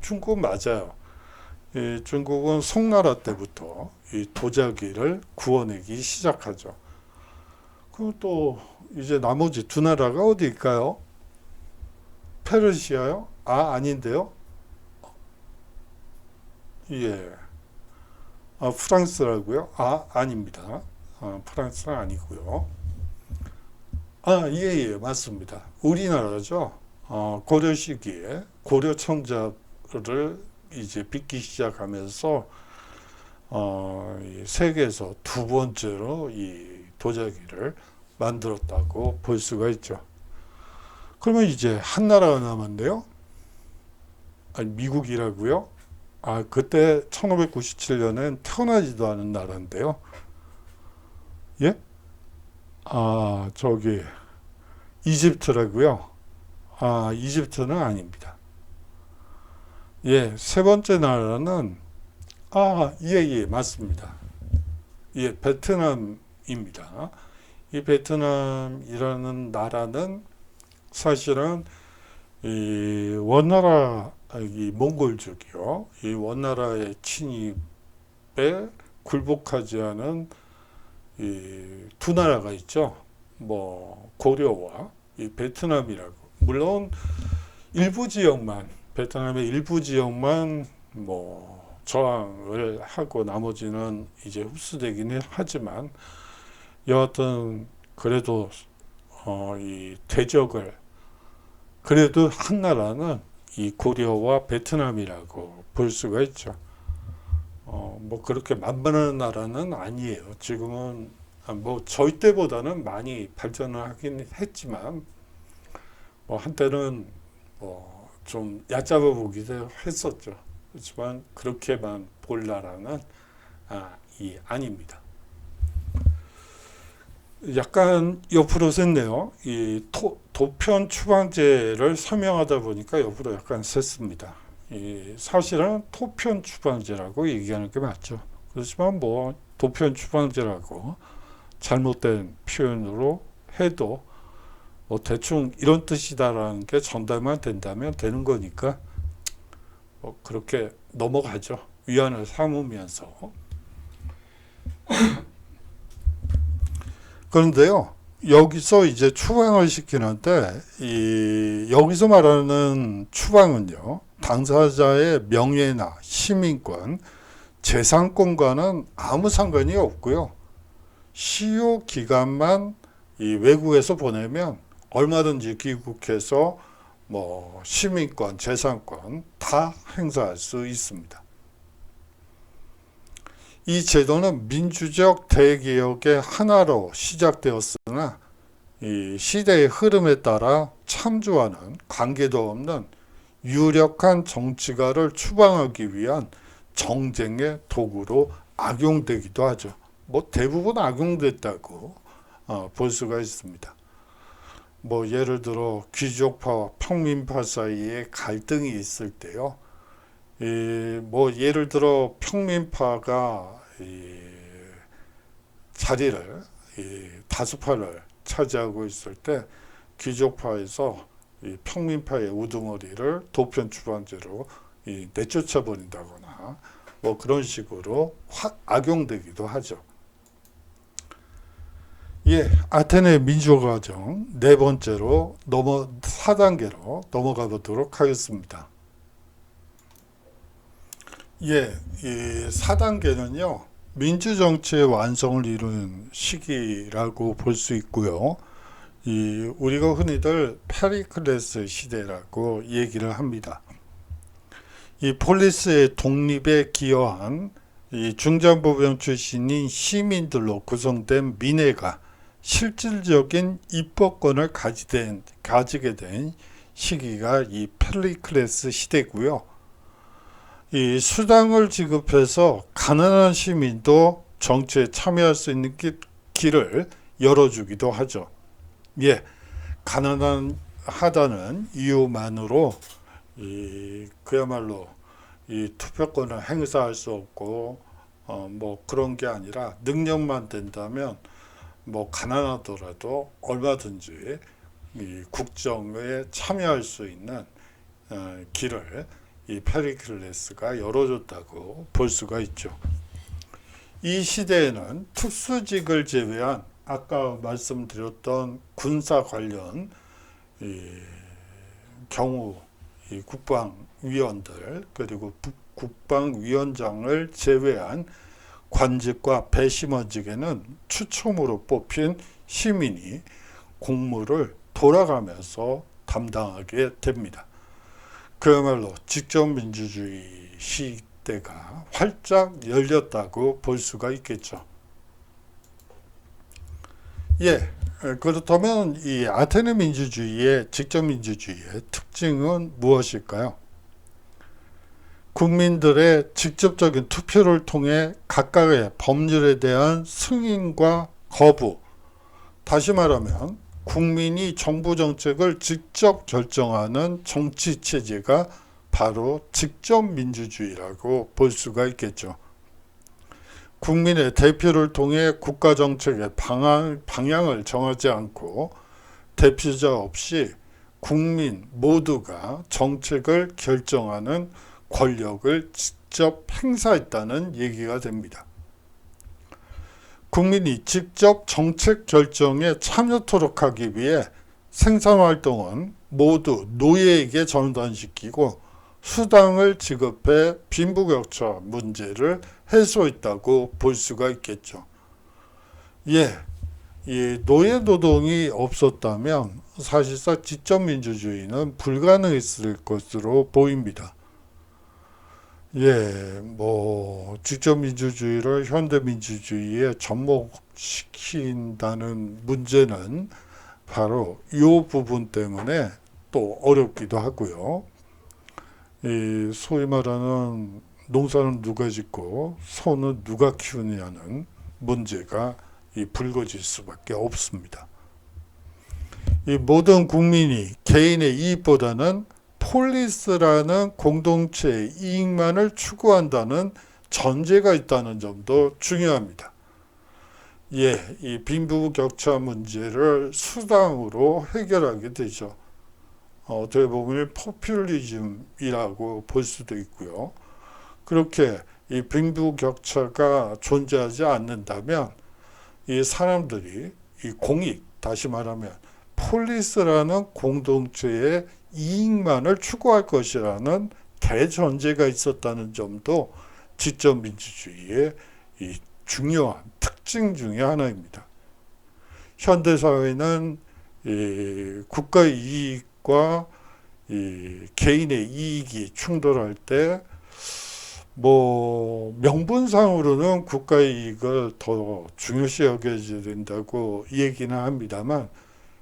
중국 맞아요. 중국은 송나라 때부터 이 도자기를 구워내기 시작하죠. 그럼 또 이제 나머지 두 나라가 어디일까요? 페르시아요? 아닌데요. 예. 프랑스라고요? 아닙니다. 프랑스는 아니고요. 예, 맞습니다. 우리나라죠. 고려 시기에 고려 청자를 이제 빚기 시작하면서 이 세계에서 두 번째로 이 도자기를 만들었다고 볼 수가 있죠. 그러면 이제 한 나라가 남았네요. 미국이라고요? 그때 1597년엔 태어나지도 않은 나라인데요. 예? 저기 이집트라고요? 이집트는 아닙니다. 예, 세 번째 나라는 예, 맞습니다. 예, 베트남입니다. 이 베트남이라는 나라는 사실은 이 원나라, 이 몽골족이요. 이 원나라의 침입에 굴복하지 않은 이 두 나라가 있죠. 뭐 고려와 이 베트남이라고. 물론 일부 지역만, 베트남의 일부 지역만 뭐 저항을 하고 나머지는 이제 흡수되기는 하지만 여하튼 그래도 이 대적을 그래도 한 나라는 이 고려와 베트남이라고 볼 수가 있죠. 뭐 그렇게 만만한 나라는 아니에요. 지금은 뭐 저희 때보다는 많이 발전을 하긴 했지만 뭐 한때는 뭐 좀 얕잡아 보기도 했었죠. 그렇지만 그렇게만 볼 나라는 아닙니다. 약간 옆으로 샜네요. 이 도편 추방제를 설명하다 보니까 옆으로 약간 샜습니다. 사실은 토편 추방제라고 얘기하는 게 맞죠. 그렇지만 뭐 도편 추방제라고 잘못된 표현으로 해도 뭐 대충 이런 뜻이다라는 게 전달만 된다면 되는 거니까 뭐 그렇게 넘어가죠. 위안을 삼으면서. 그런데요, 여기서 이제 추방을 시키는데, 여기서 말하는 추방은요, 당사자의 명예나 시민권, 재산권과는 아무 상관이 없고요. 시효 기간만 이 외국에서 보내면 얼마든지 귀국해서 뭐 시민권, 재산권 다 행사할 수 있습니다. 이 제도는 민주적 대개혁의 하나로 시작되었으나 이 시대의 흐름에 따라 참조하는 관계도 없는 유력한 정치가를 추방하기 위한 정쟁의 도구로 악용되기도 하죠. 뭐 대부분 악용됐다고 볼 수가 있습니다. 뭐 예를 들어 귀족파와 평민파 사이에 갈등이 있을 때요. 뭐 예를 들어 평민파가 자리를 다수파를 차지하고 있을 때 귀족파에서 평민파의 우두머리를 도편 추방제로 내쫓아 버린다거나 뭐 그런 식으로 악용되기도 하죠. 예, 아테네 민주과정 네 번째로 4단계로 넘어가 보도록 하겠습니다. 예, 이 4단계는요, 민주정치의 완성을 이루는 시기라고 볼 수 있고요. 우리가 흔히들 페리클레스 시대라고 얘기를 합니다. 이 폴리스의 독립에 기여한 이 중장보병 출신인 시민들로 구성된 민회가 실질적인 입법권을 가지게 된 시기가 이 페리클레스 시대고요. 이 수당을 지급해서 가난한 시민도 정치에 참여할 수 있는 길을 열어주기도 하죠. 예, 가난하다는 이유만으로 그야말로 이 투표권을 행사할 수 없고 뭐 그런 게 아니라 능력만 된다면 뭐 가난하더라도 얼마든지 이 국정에 참여할 수 있는 길을 이 페리클레스가 열어줬다고 볼 수가 있죠. 이 시대에는 특수직을 제외한 아까 말씀드렸던 군사 관련 경우 국방위원들 그리고 국방위원장을 제외한 관직과 배심원직에는 추첨으로 뽑힌 시민이 공무를 돌아가면서 담당하게 됩니다. 그야말로 직접민주주의 시대가 활짝 열렸다고 볼 수가 있겠죠. 예, 그렇다면 이 아테네 민주주의의 직접민주주의의 특징은 무엇일까요? 국민들의 직접적인 투표를 통해 각각의 법률에 대한 승인과 거부, 다시 말하면 국민이 정부 정책을 직접 결정하는 정치 체제가 바로 직접민주주의라고 볼 수가 있겠죠. 국민의 대표를 통해 국가 정책의 방향을 정하지 않고 대표자 없이 국민 모두가 정책을 결정하는 권력을 직접 행사했다는 얘기가 됩니다. 국민이 직접 정책 결정에 참여토록 하기 위해 생산활동은 모두 노예에게 전환시키고 수당을 지급해 빈부격차 문제를 해소했다고 볼 수가 있겠죠. 예, 이 노예 노동이 없었다면 사실상 직접민주주의는 불가능했을 것으로 보입니다. 예, 뭐 직접민주주의를 현대민주주의에 접목시킨다는 문제는 바로 이 부분 때문에 또 어렵기도 하고요. 이 소위 말하는 농사는 누가 짓고 소는 누가 키우느냐는 문제가 불거질 수밖에 없습니다. 이 모든 국민이 개인의 이익보다는 폴리스라는 공동체의 이익만을 추구한다는 전제가 있다는 점도 중요합니다. 예, 이 빈부격차 문제를 수당으로 해결하게 되죠. 어떻게 보면 포퓰리즘이라고 볼 수도 있고요. 그렇게 이 빈부격차가 존재하지 않는다면 이 사람들이 이 공익, 다시 말하면 폴리스라는 공동체의 이익만을 추구할 것이라는 대전제가 있었다는 점도 직접민주주의의 이 중요한 특징 중의 하나입니다. 현대사회는 이 국가의 이익과 이 개인의 이익이 충돌할 때 뭐 명분상으로는 국가의 이익을 더 중요시 여겨야 된다고 얘기는 합니다만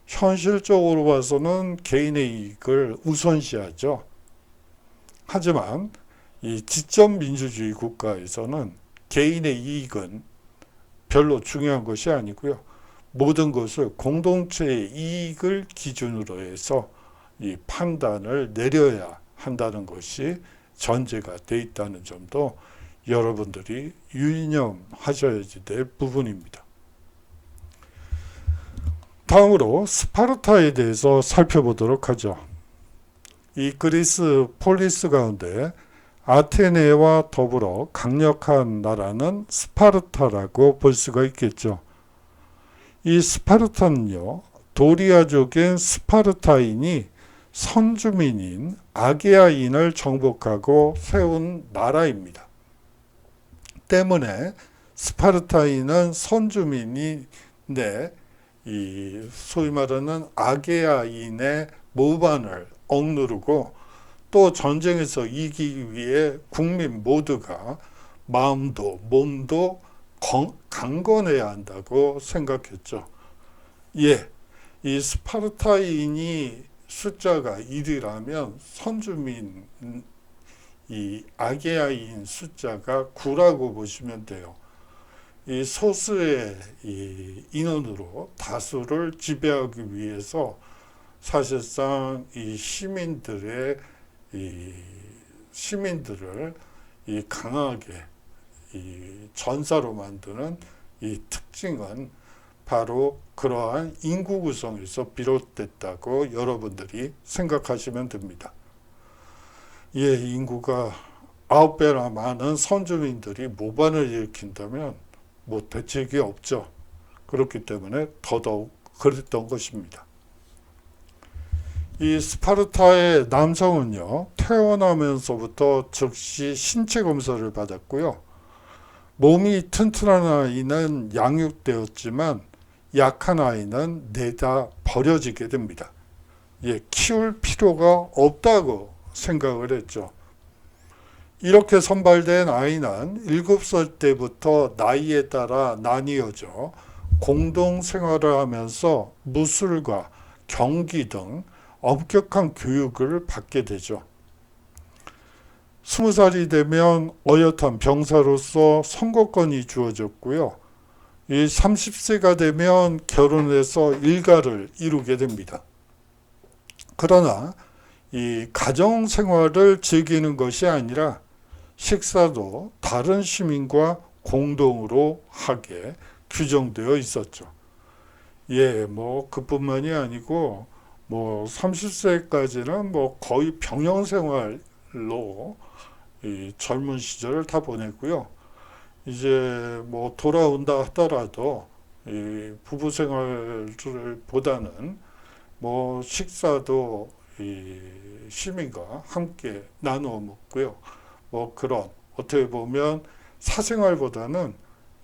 현실적으로 봐서는 개인의 이익을 우선시하죠. 하지만 이 직접민주주의 국가에서는 개인의 이익은 별로 중요한 것이 아니고요. 모든 것을 공동체의 이익을 기준으로 해서 이 판단을 내려야 한다는 것이 전제가 돼 있다는 점도 여러분들이 유념하셔야 될 부분입니다. 다음으로 스파르타에 대해서 살펴보도록 하죠. 이 그리스 폴리스 가운데 아테네와 더불어 강력한 나라는 스파르타라고 볼 수가 있겠죠. 이 스파르타는요, 도리아족인 스파르타인이 선주민인 아게아인을 정복하고 세운 나라입니다. 때문에 스파르타인은 선주민인데 이 소위 말하는 아게아인의 모반을 억누르고 또 전쟁에서 이기기 위해 국민 모두가 마음도 몸도 강건해야 한다고 생각했죠. 예, 이 스파르타인이 숫자가 1이라면 선주민 이 아게아인 숫자가 9라고 보시면 돼요. 이 소수의 이 인원으로 다수를 지배하기 위해서 사실상 이 시민들을 이 강하게 이 전사로 만드는 이 특징은 바로 그러한 인구 구성에서 비롯됐다고 여러분들이 생각하시면 됩니다. 예, 인구가 9배나 많은 선주민들이 모반을 일으킨다면 뭐 대책이 없죠. 그렇기 때문에 더더욱 그랬던 것입니다. 이 스파르타의 남성은요, 태어나면서부터 즉시 신체 검사를 받았고요. 몸이 튼튼한 아이는 양육되었지만 약한 아이는 내다 버려지게 됩니다. 예, 키울 필요가 없다고 생각을 했죠. 이렇게 선발된 아이는 7살 때부터 나이에 따라 나뉘어져 공동 생활을 하면서 무술과 경기 등 엄격한 교육을 받게 되죠. 20살이 되면 어엿한 병사로서 선거권이 주어졌고요. 이 30세가 되면 결혼해서 일가를 이루게 됩니다. 그러나 이 가정 생활을 즐기는 것이 아니라 식사도 다른 시민과 공동으로 하게 규정되어 있었죠. 예, 뭐 그뿐만이 아니고 뭐 30세까지는 뭐 거의 병영 생활로 이 젊은 시절을 다 보냈고요. 이제 뭐 돌아온다 하더라도 이 부부 생활을 보다는 뭐 식사도 이 시민과 함께 나누어 먹고요. 뭐 그런 어떻게 보면 사생활보다는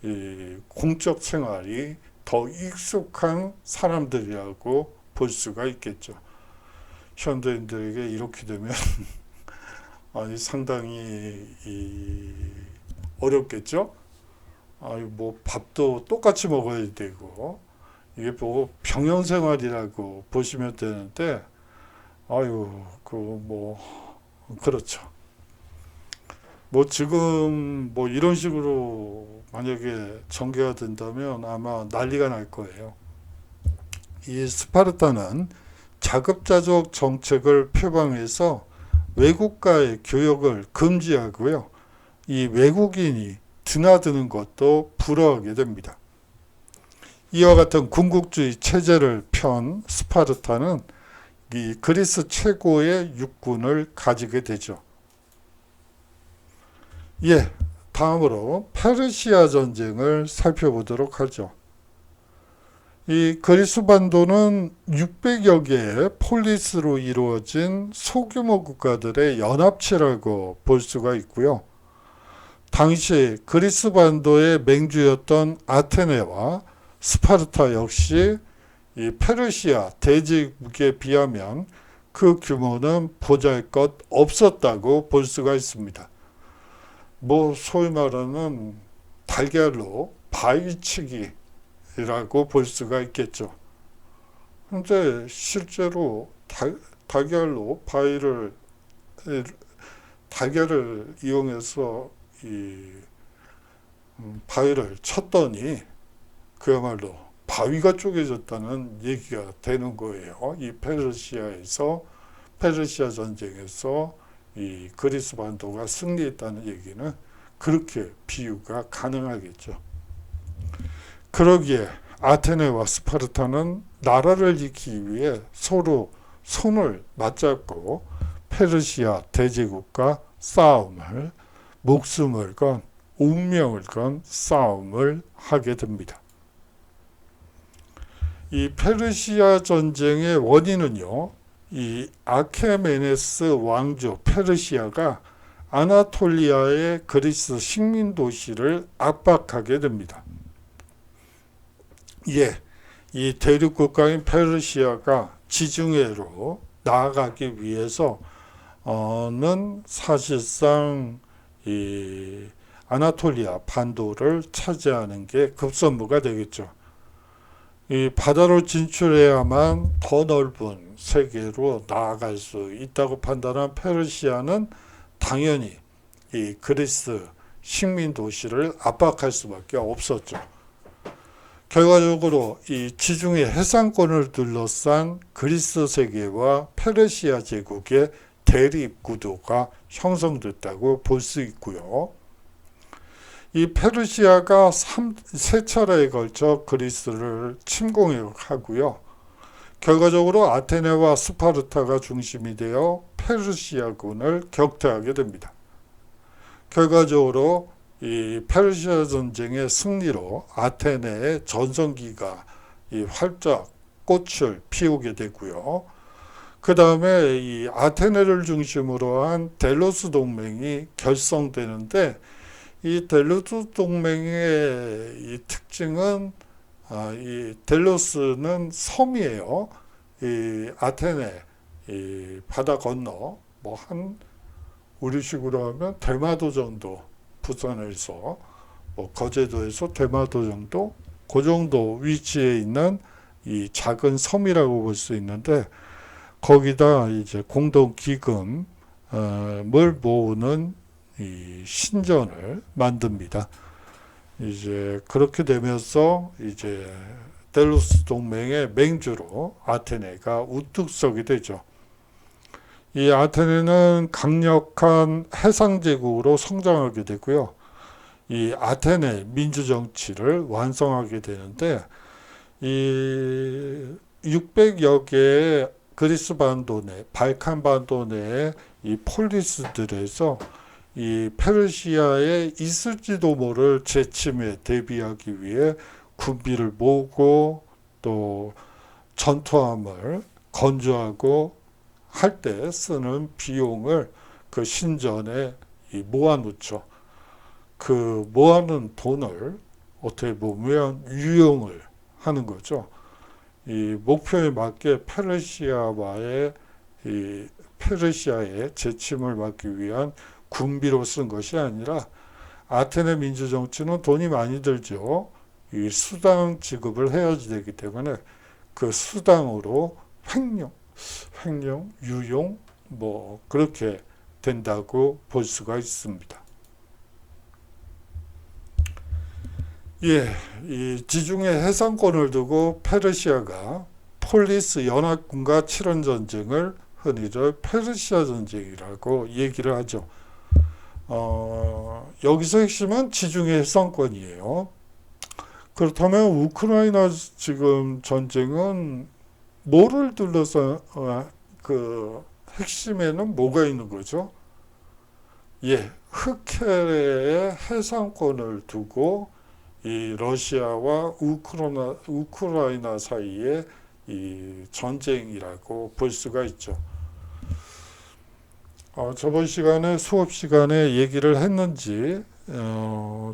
이 공적 생활이 더 익숙한 사람들이라고 볼 수가 있겠죠. 현대인들에게 이렇게 되면 아니 상당히 어렵겠죠. 뭐 밥도 똑같이 먹어야 되고 이게 뭐 병영 생활이라고 보시면 되는데 그렇죠. 뭐 지금 뭐 이런 식으로 만약에 전개가 된다면 아마 난리가 날 거예요. 이 스파르타는 자급자족 정책을 표방해서 외국과의 교역을 금지하고요. 이 외국인이 드나드는 것도 불허하게 됩니다. 이와 같은 군국주의 체제를 편 스파르타는 이 그리스 최고의 육군을 가지게 되죠. 예, 다음으로 페르시아 전쟁을 살펴보도록 하죠. 이 그리스 반도는 600여 개의 폴리스로 이루어진 소규모 국가들의 연합체라고 볼 수가 있고요. 당시 그리스 반도의 맹주였던 아테네와 스파르타 역시 이 페르시아 대제국에 비하면 그 규모는 보잘것 없었다고 볼 수가 있습니다. 뭐 소위 말하는 달걀로 바위치기라고 볼 수가 있겠죠. 근데 실제로 달걀로 달걀을 이용해서 이 바위를 쳤더니 그야말로 바위가 쪼개졌다는 얘기가 되는 거예요. 이 페르시아 전쟁에서 이 그리스 반도가 승리했다는 얘기는 그렇게 비유가 가능하겠죠. 그러기에 아테네와 스파르타는 나라를 지키기 위해 서로 손을 맞잡고 페르시아 대제국과 목숨을 건 운명을 건 싸움을 하게 됩니다. 이 페르시아 전쟁의 원인은요, 이 아케메네스 왕조 페르시아가 아나톨리아의 그리스 식민 도시를 압박하게 됩니다. 예, 이 대륙 국가인 페르시아가 지중해로 나아가기 위해서는 사실상 이 아나톨리아 반도를 차지하는 게 급선무가 되겠죠. 이 바다로 진출해야만 더 넓은 세계로 나아갈 수 있다고 판단한 페르시아는 당연히 이 그리스 식민 도시를 압박할 수밖에 없었죠. 결과적으로 이 지중해 해상권을 둘러싼 그리스 세계와 페르시아 제국의 대립 구도가 형성됐다고 볼 수 있고요. 이 페르시아가 세 차례에 걸쳐 그리스를 침공하고요. 결과적으로 아테네와 스파르타가 중심이 되어 페르시아군을 격퇴하게 됩니다. 결과적으로 이 페르시아 전쟁의 승리로 아테네의 전성기가 활짝 꽃을 피우게 되고요. 그 다음에 이 아테네를 중심으로 한 델로스 동맹이 결성되는데, 이 델로스 동맹의 이 특징은 이 델로스는 섬이에요. 이 아테네 이 바다 건너 한 우리식으로 하면 대마도 정도, 부산에서 거제도에서 대마도 정도, 그 정도 위치에 있는 이 작은 섬이라고 볼 수 있는데, 거기다 이제 공동 기금을 모으는 이 신전을 만듭니다. 이제 그렇게 되면서 이제 델로스 동맹의 맹주로 아테네가 우뚝 서게 되죠. 이 아테네는 강력한 해상제국으로 성장하게 되고요. 이 아테네 민주정치를 완성하게 되는데, 이 600여 개의 그리스 반도 내, 발칸 반도 내의 이 폴리스들에서 이 페르시아에 있을지도 모를 재침에 대비하기 위해 군비를 모으고 또 전투함을 건조하고 할 때 쓰는 비용을 그 신전에 모아놓죠. 그 모아놓은 돈을 어떻게 보면 유용을 하는 거죠. 이 목표에 맞게 페르시아의 재침을 막기 위한 군비로 쓴 것이 아니라, 아테네 민주정치는 돈이 많이 들죠. 이 수당 지급을 해야 되기 때문에 그 수당으로 횡령, 유용, 그렇게 된다고 볼 수가 있습니다. 예, 이 지중해 해상권을 두고 페르시아가 폴리스 연합군과 치른 전쟁을 흔히들 페르시아 전쟁이라고 얘기를 하죠. 여기서 핵심은 지중해 해상권이에요. 그렇다면 우크라이나 지금 전쟁은 뭐를 둘러서 그 핵심에는 뭐가 있는 거죠? 예, 흑해의 해상권을 두고 이 러시아와 우크라이나 사이의 이 전쟁이라고 볼 수가 있죠. 저번 시간에 수업 시간에 얘기를 했는지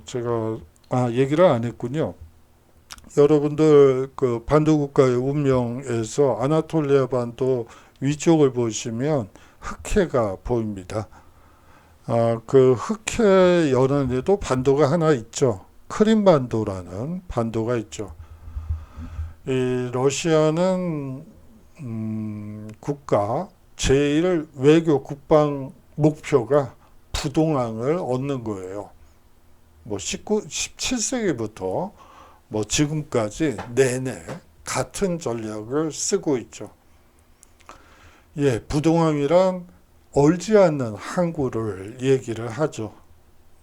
제가 얘기를 안 했군요. 여러분들 그 반도 국가의 운명에서 아나톨리아 반도 위쪽을 보시면 흑해가 보입니다. 그 흑해 연안에도 반도가 하나 있죠. 크림 반도라는 반도가 있죠. 이 러시아는 국가 제1 외교 국방 목표가 부동항을 얻는 거예요. 17세기부터 지금까지 내내 같은 전략을 쓰고 있죠. 예, 부동항이란 얼지 않는 항구를 얘기를 하죠.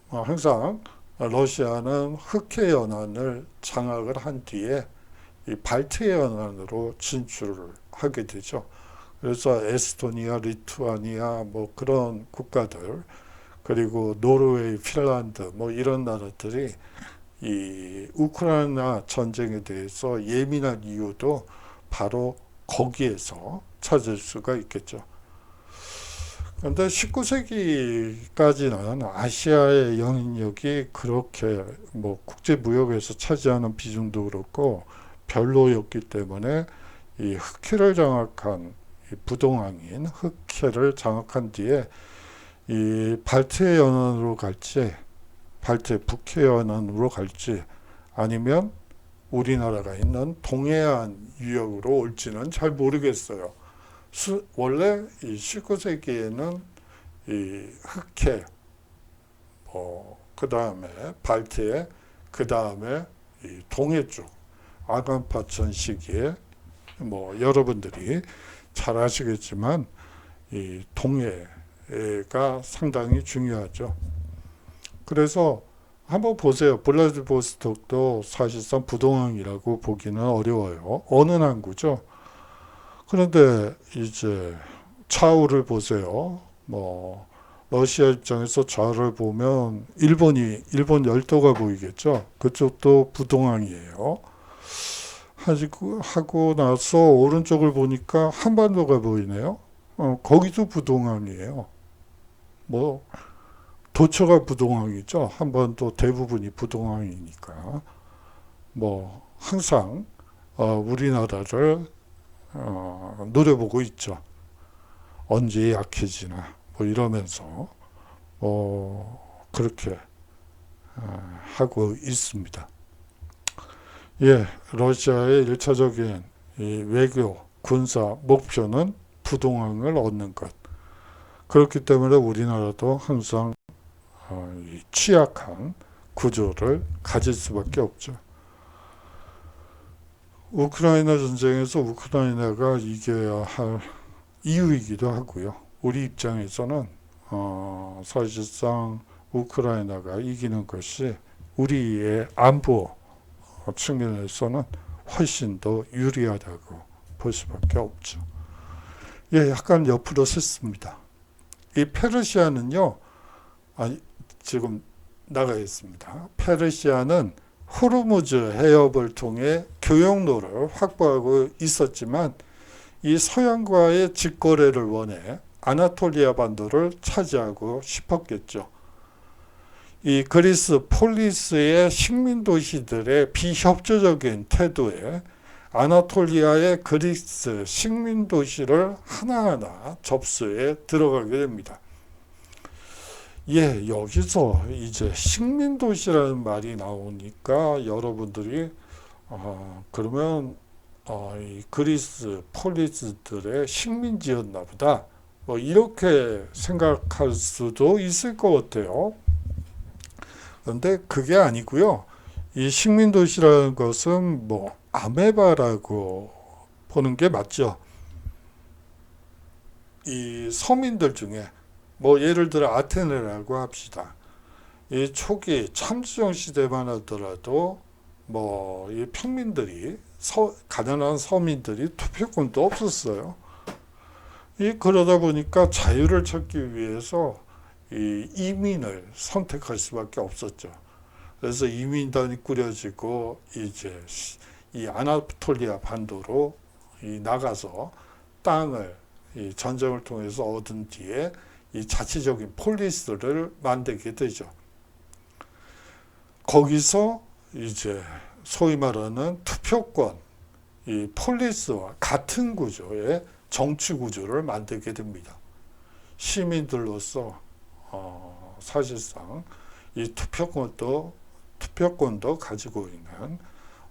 항상 러시아는 흑해 연안을 장악을 한 뒤에 이 발트 연안으로 진출을 하게 되죠. 그래서 에스토니아, 리투아니아 그런 국가들, 그리고 노르웨이, 핀란드 이런 나라들이 이 우크라이나 전쟁에 대해서 예민한 이유도 바로 거기에서 찾을 수가 있겠죠. 그런데 19세기까지는 아시아의 영향력이 그렇게 국제 무역에서 차지하는 비중도 그렇고 별로였기 때문에 이 흑해를 장악한 부동항인 흑해를 장악한 뒤에 이 발트해 연안으로 갈지, 발트 북해 연안으로 갈지, 아니면 우리나라가 있는 동해안 유역으로 올지는 잘 모르겠어요. 원래 이 19세기에는 이 흑해, 그 다음에 발트해, 그 다음에 이 동해 쪽 아간파천 시기에 뭐 여러분들이 잘 아시겠지만 이 동해가 상당히 중요하죠. 그래서 한번 보세요. 블라디보스톡도 사실상 부동항이라고 보기는 어려워요. 어느 항구죠. 그런데 이제 좌우를 보세요. 뭐 러시아 입장에서 좌우를 보면 일본 열도가 보이겠죠. 그쪽도 부동항이에요. 하고 나서 오른쪽을 보니까 한반도가 보이네요. 거기도 부동항이에요. 뭐 도처가 부동항이죠. 한반도 대부분이 부동항이니까. 뭐 항상 우리나라를 노려보고 있죠. 언제 약해지나 뭐 이러면서 그렇게 하고 있습니다. 예, 러시아의 1차적인 이 외교 군사 목표는 부동항을 얻는 것. 그렇기 때문에 우리나라도 항상 취약한 구조를 가질 수밖에 없죠. 우크라이나 전쟁에서 우크라이나가 이겨야 할 이유이기도 하고요. 우리 입장에서는 사실상 우크라이나가 이기는 것이 우리의 안보 측면에서는 훨씬 더 유리하다고 볼 수밖에 없죠. 예, 약간 옆으로 섰습니다. 이 페르시아는요, 지금 나가 있습니다. 페르시아는 호르무즈 해협을 통해 교역로를 확보하고 있었지만 이 서양과의 직거래를 원해 아나톨리아 반도를 차지하고 싶었겠죠. 이 그리스 폴리스의 식민 도시들의 비협조적인 태도에 아나톨리아의 그리스 식민 도시를 하나하나 접수해 들어가게 됩니다. 예, 여기서 이제 식민 도시라는 말이 나오니까 여러분들이 그러면 이 그리스 폴리스들의 식민지였나 보다, 뭐 이렇게 생각할 수도 있을 것 같아요. 그런데 그게 아니고요. 이 식민 도시라는 것은 뭐 아메바라고 보는 게 맞죠. 이 서민들 중에 뭐 예를 들어 아테네라고 합시다. 이 초기 참수정 시대만 하더라도 뭐 이 평민들이 가난한 서민들이 투표권도 없었어요. 그러다 보니까 자유를 찾기 위해서 이 이민을 선택할 수밖에 없었죠. 그래서 이민단이 꾸려지고 이제 이 아나톨리아 반도로 나가서 땅을 이 전쟁을 통해서 얻은 뒤에 이 자치적인 폴리스를 만들게 되죠. 거기서 이제 소위 말하는 투표권, 이 폴리스와 같은 구조의 정치 구조를 만들게 됩니다. 시민들로서 사실상 이 투표권도 가지고 있는,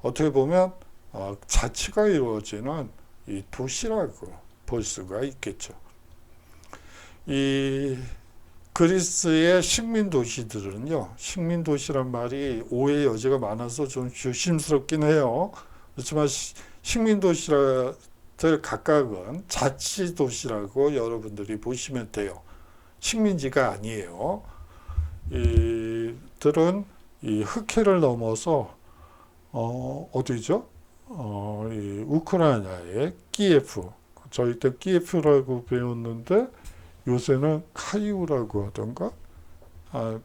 어떻게 보면 자치가 이루어지는 이 도시라고 볼 수가 있겠죠. 이 그리스의 식민 도시들은요, 식민 도시란 말이 오해 여지가 많아서 좀 조심스럽긴 해요. 그렇지만 식민 도시들 각각은 자치 도시라고 여러분들이 보시면 돼요. 식민지가 아니에요. 이들은 이 흑해를 넘어서 어디죠? 이 우크라이나의 키예프, 저희 때 키예프라고 배웠는데 요새는 카이우라고 하던가?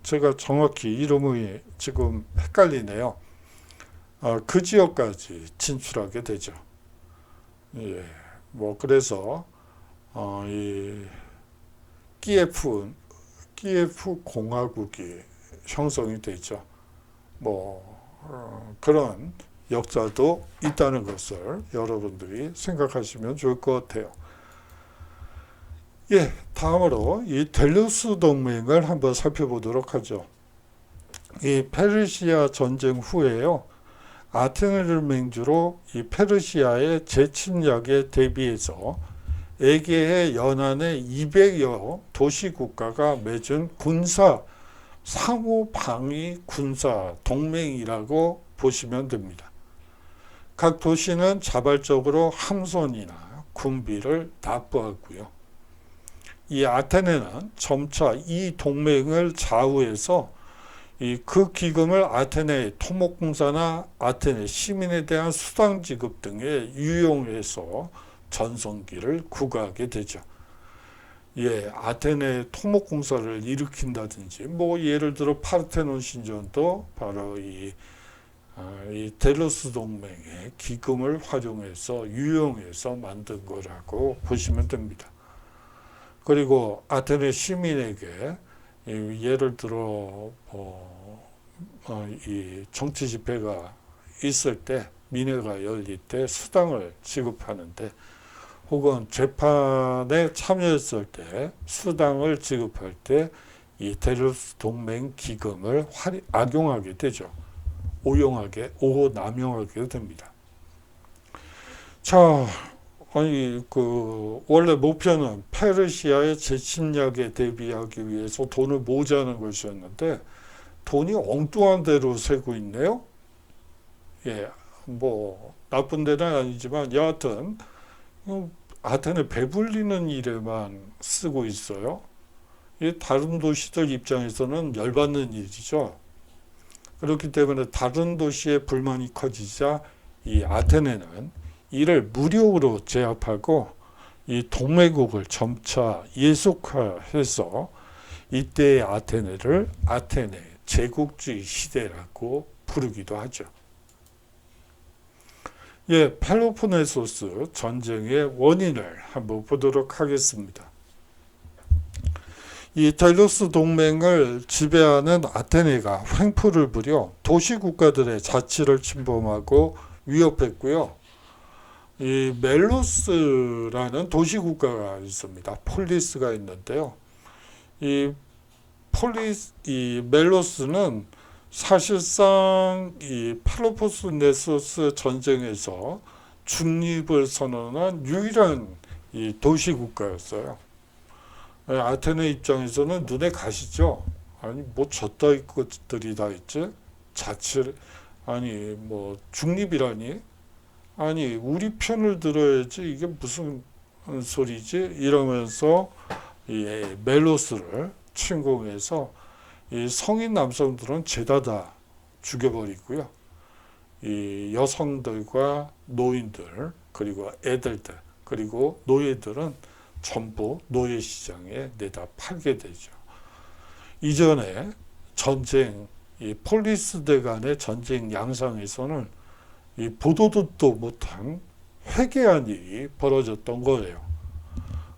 제가 정확히 이름이 지금 헷갈리네요. 그 지역까지 진출하게 되죠. 예, 뭐 그래서 이 키예프 공화국이 형성이 되죠. 뭐 그런 역사도 있다는 것을 여러분들이 생각하시면 좋을 것 같아요. 예, 다음으로 이 델루스 동맹을 한번 살펴보도록 하죠. 이 페르시아 전쟁 후에요, 아테네를 맹주로 이 페르시아의 재침략에 대비해서 에게해 연안의 200여 도시 국가가 맺은 군사 상호 방위 군사 동맹이라고 보시면 됩니다. 각 도시는 자발적으로 함선이나 군비를 납부하고요. 이 아테네는 점차 이 동맹을 좌우해서 그 기금을 아테네 토목공사나 아테네 시민에 대한 수당 지급 등에 유용해서 전성기를 구가하게 되죠. 아테네 토목공사를 일으킨다든지, 예를 들어 파르테논 신전도 바로 이 델로스 동맹의 기금을 활용해서 유용해서 만든 거라고 보시면 됩니다. 그리고 아테네 시민에게 예를 들어 이 정치 집회가 있을 때, 민회가 열릴 때 수당을 지급하는데, 혹은 재판에 참여했을 때 수당을 지급할 때 이 델로스 동맹 기금을 악용하게 되죠. 남용하게 됩니다. 자, 원래 목표는 페르시아의 재침략에 대비하기 위해서 돈을 모으자는 것이었는데, 돈이 엉뚱한 대로 새고 있네요. 나쁜 데는 아니지만, 여하튼, 아테네 배불리는 일에만 쓰고 있어요. 다른 도시들 입장에서는 열받는 일이죠. 그렇기 때문에 다른 도시의 불만이 커지자 이 아테네는 이를 무력으로 제압하고 이 동맹국을 점차 예속화해서 이때의 아테네를 아테네 제국주의 시대라고 부르기도 하죠. 펠로폰네소스 전쟁의 원인을 한번 보도록 하겠습니다. 이 델로스 동맹을 지배하는 아테네가 횡포를 부려 도시 국가들의 자치를 침범하고 위협했고요. 이 멜로스라는 도시 국가가 있습니다. 폴리스가 있는데요. 이 멜로스는 사실상 이 펠로폰네소스 전쟁에서 중립을 선언한 유일한 이 도시 국가였어요. 아테네 입장에서는 눈에 가시죠. 저 따위 것들이 다 있지? 중립이라니? 우리 편을 들어야지, 이게 무슨 소리지? 이러면서 이 멜로스를 침공해서 이 성인 남성들은 죄다 다 죽여버리고요. 이 여성들과 노인들, 그리고 애들들, 그리고 노예들은 전부 노예시장에 내다 팔게 되죠. 이전에 전쟁, 이 폴리스대 간의 전쟁 양상에서는 이 보도도 못한 회개한 일이 벌어졌던 거예요.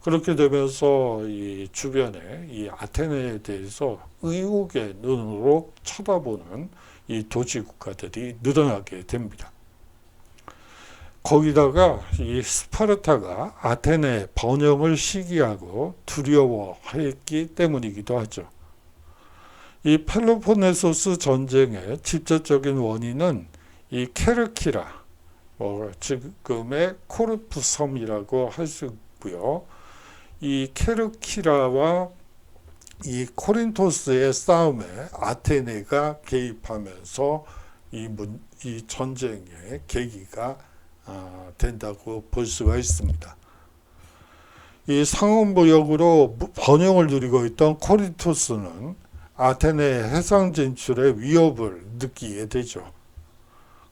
그렇게 되면서 이 주변에 이 아테네에 대해서 의혹의 눈으로 쳐다보는 이 도시 국가들이 늘어나게 됩니다. 거기다가 이 스파르타가 아테네 번영을 시기하고 두려워했기 때문이기도 하죠. 이 펠로폰네소스 전쟁의 직접적인 원인은 이 케르키라, 지금의 코르프 섬이라고 할 수 있고요. 이 케르키라와 이 코린토스의 싸움에 아테네가 개입하면서 이 전쟁의 계기가 된다고 볼 수가 있습니다. 이 상업무역으로 번영을 누리고 있던 코린토스는 아테네 해상 진출의 위협을 느끼게 되죠.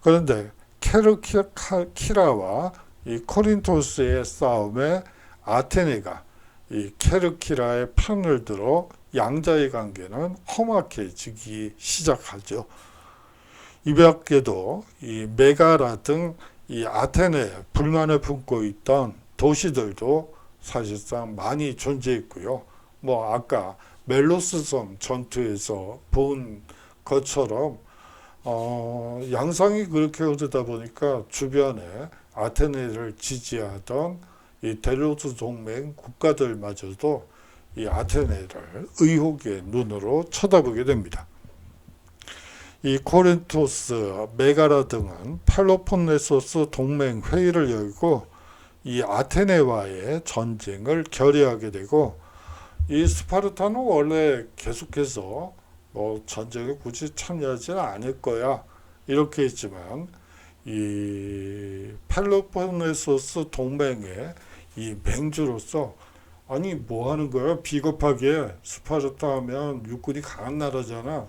그런데 케르키라와 이 코린토스의 싸움에 아테네가 이 케르키라의 편을 들어 양자의 관계는 험악해지기 시작하죠. 이 밖에도 이 메가라 등 이 아테네에 불만을 품고 있던 도시들도 사실상 많이 존재했고요. 아까 멜로스 섬 전투에서 본 것처럼 양상이 그렇게 흐르다 보니까 주변에 아테네를 지지하던 이 델로스 동맹 국가들마저도 이 아테네를 의혹의 눈으로 쳐다보게 됩니다. 이 코린토스, 메가라 등은 펠로폰네소스 동맹 회의를 열고 이 아테네와의 전쟁을 결의하게 되고, 이 스파르타는 원래 계속해서 뭐 전쟁에 굳이 참여하지는 않을 거야. 이렇게 했지만 이 펠로폰네소스 동맹의 이 맹주로서 아니 뭐 하는 거야? 비겁하게 스파르타 하면 육군이 강한 나라잖아.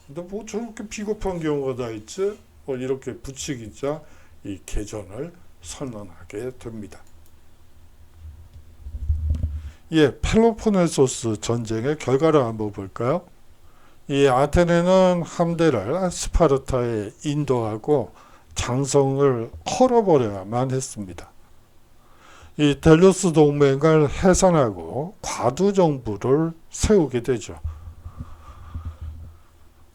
근데 뭐 저렇게 비겁한 경우가 다 있지? 뭐 이렇게 부추기자 이 개전을 선언하게 됩니다. 예, 펠로폰네소스 전쟁의 결과를 한번 볼까요? 이 아테네는 함대를 스파르타에 인도하고 장성을 헐어버려야만 했습니다. 이 델루스 동맹을 해산하고 과두 정부를 세우게 되죠.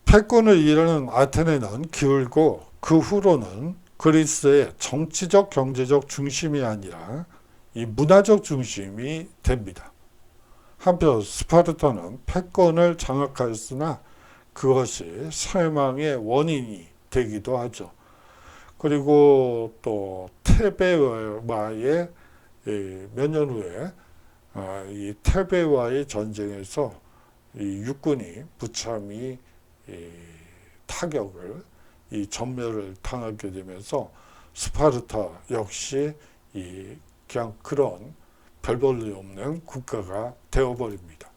패권을 잃은 아테네는 기울고 그 후로는 그리스의 정치적 경제적 중심이 아니라 이 문화적 중심이 됩니다. 한편 스파르타는 패권을 장악하였으나 그것이 쇠망의 원인이 되기도 하죠. 그리고 또 테베와의 몇 년 후에 이 테베와의 전쟁에서 이 육군이 무참히 타격을 전멸을 당하게 되면서 스파르타 역시 그냥 그런 별 볼일 없는 국가가 되어버립니다.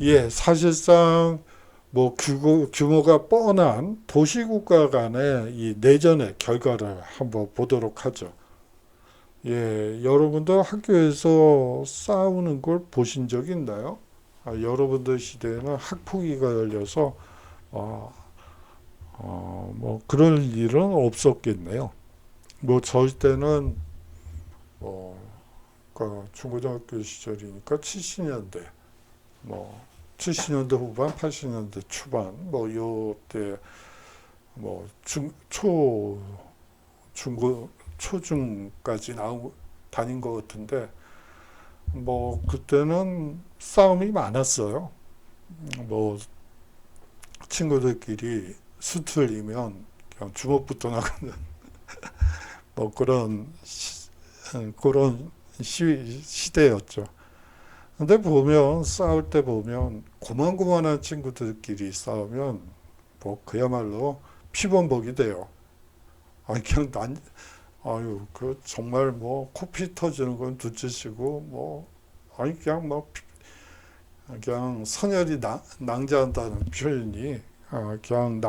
예, 사실상 뭐 규모가 뻔한 도시국가 간의 이 내전의 결과를 한번 보도록 하죠. 예, 여러분도 학교에서 싸우는 걸 보신 적 있나요? 여러분들 시대에는 학폭위가 열려서 뭐 그럴 일은 없었겠네요. 뭐 저희 때는 그러니까 중고등학교 시절이니까 70년대 뭐 70년대 후반, 80년대 초반 뭐 요때 뭐 초중까지 다닌 것 같은데 뭐 그때는 싸움이 많았어요. 뭐 친구들끼리 수틀리면 그냥 주먹부터 나가는 뭐 그런 시대였죠. 근데 보면 싸울 때 보면 고만고만한 친구들끼리 싸우면 뭐 그야말로 피범벅이 돼요. 그냥 그 정말 뭐 코피 터지는 건 둘째치고 뭐 그냥 뭐 그냥 선열이 낭자한다는 표현이 그냥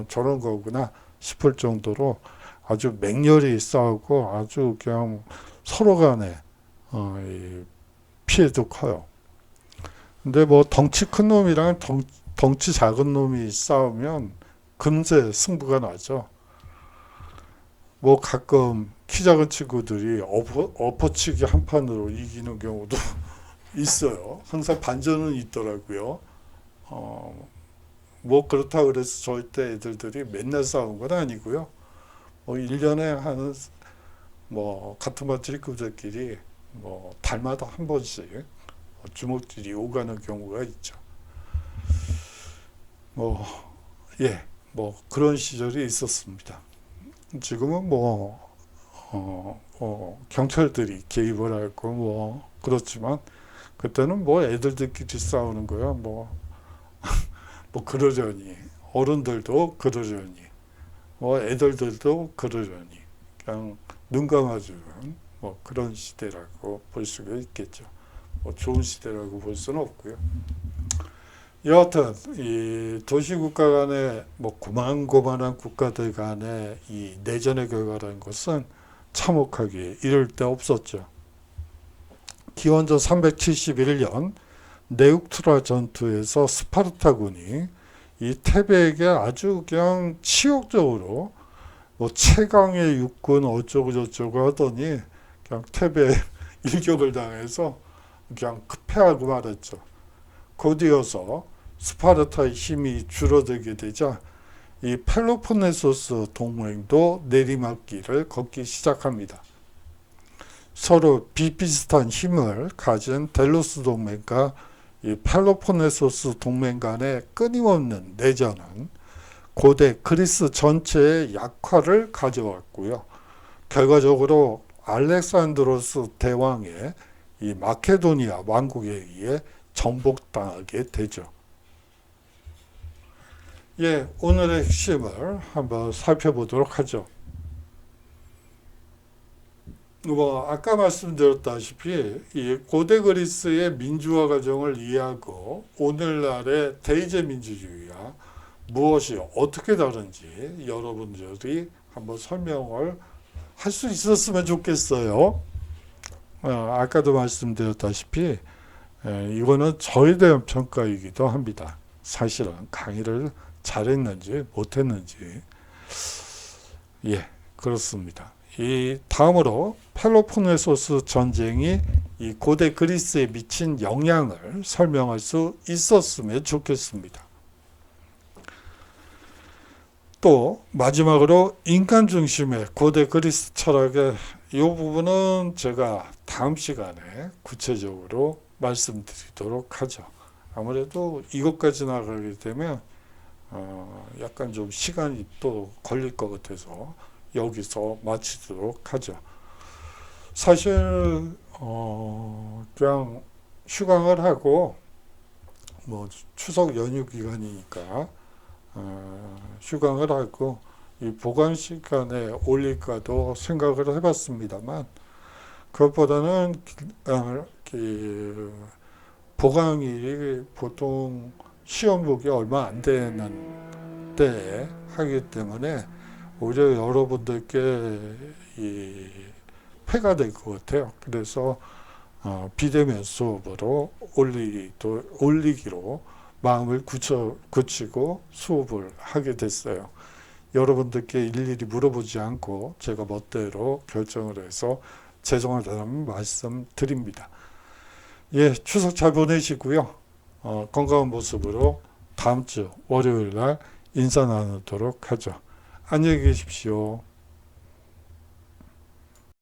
저런 거구나 싶을 정도로 아주 맹렬히 싸우고 아주 그냥 서로 간에 피해도 커요. 근데 뭐 덩치 큰 놈이랑 덩치 작은 놈이 싸우면 금세 승부가 나죠. 뭐 가끔 키 작은 친구들이 엎어치기 한 판으로 이기는 경우도 있어요. 항상 반전은 있더라고요. 뭐 그렇다고 그래서 저희 때 애들들이 맨날 싸운 건 아니고요. 뭐 1년에 하는 뭐 같은 반 친구들끼리 뭐 달마다 한 번씩 주먹질이 오가는 경우가 있죠. 뭐 그런 시절이 있었습니다. 지금은 경찰들이 개입을 하고 뭐 그렇지만 그때는 뭐 애들끼리 싸우는 거야. 뭐 그러려니 어른들도 그러려니 뭐 애들도 그러려니 그냥 눈 감아주는 뭐 그런 시대라고 볼 수가 있겠죠. 뭐 좋은 시대라고 볼 수는 없고요. 여하튼 이 도시국가 간의 뭐 고만고만한 국가들 간의 이 내전의 결과라는 것은 참혹하게 이를 데 없었죠. 기원전 371년 네욱트라 전투에서 스파르타군이 이 테베에게 아주 그냥 치욕적으로 뭐 최강의 육군 어쩌고 저쩌고 하더니 그냥 테베에 일격을 당해서 그냥 패하고 말았죠. 곧이어서 스파르타의 힘이 줄어들게 되자 이 펠로폰네소스 동맹도 내리막길을 걷기 시작합니다. 서로 비슷비슷한 힘을 가진 델루스 동맹과 이 펠로폰네소스 동맹 간의 끊임없는 내전은 고대 그리스 전체의 약화를 가져왔고요. 결과적으로 알렉산드로스 대왕의 이 마케도니아 왕국에 의해 정복당하게 되죠. 예, 오늘의 핵심을 한번 살펴보도록 하죠. 아까 말씀드렸다시피 이 고대 그리스의 민주화 과정을 이해하고 오늘날의 대의제 민주주의와 무엇이 어떻게 다른지 여러분들이 한번 설명을 할 수 있었으면 좋겠어요. 아까도 말씀드렸다시피 이거는 저에 대한 평가이기도 합니다. 사실은 강의를 잘했는지 못했는지. 예, 그렇습니다. 이 다음으로 펠로폰네소스 전쟁이 이 고대 그리스에 미친 영향을 설명할 수 있었으면 좋겠습니다. 또 마지막으로 인간 중심의 고대 그리스 철학의 이 부분은 제가 다음 시간에 구체적으로 말씀드리도록 하죠. 아무래도 이것까지 나가게 되면 약간 좀 시간이 또 걸릴 것 같아서 여기서 마치도록 하죠. 사실 그냥 휴강을 하고 뭐 추석 연휴 기간이니까 휴강을 하고 이 보관 시간에 올릴까도 생각을 해봤습니다만 그것보다는 보강이 보통 시험 보기 얼마 안 되는 때에 하기 때문에 오히려 여러분들께 이 폐가 될 것 같아요. 그래서 비대면 수업으로 올리기로 마음을 굳히고 수업을 하게 됐어요. 여러분들께 일일이 물어보지 않고 제가 멋대로 결정을 해서 죄송하다는 말씀 드립니다. 예, 추석 잘 보내시고요. 건강한 모습으로 다음 주 월요일 날 인사 나누도록 하죠. 안녕히 계십시오.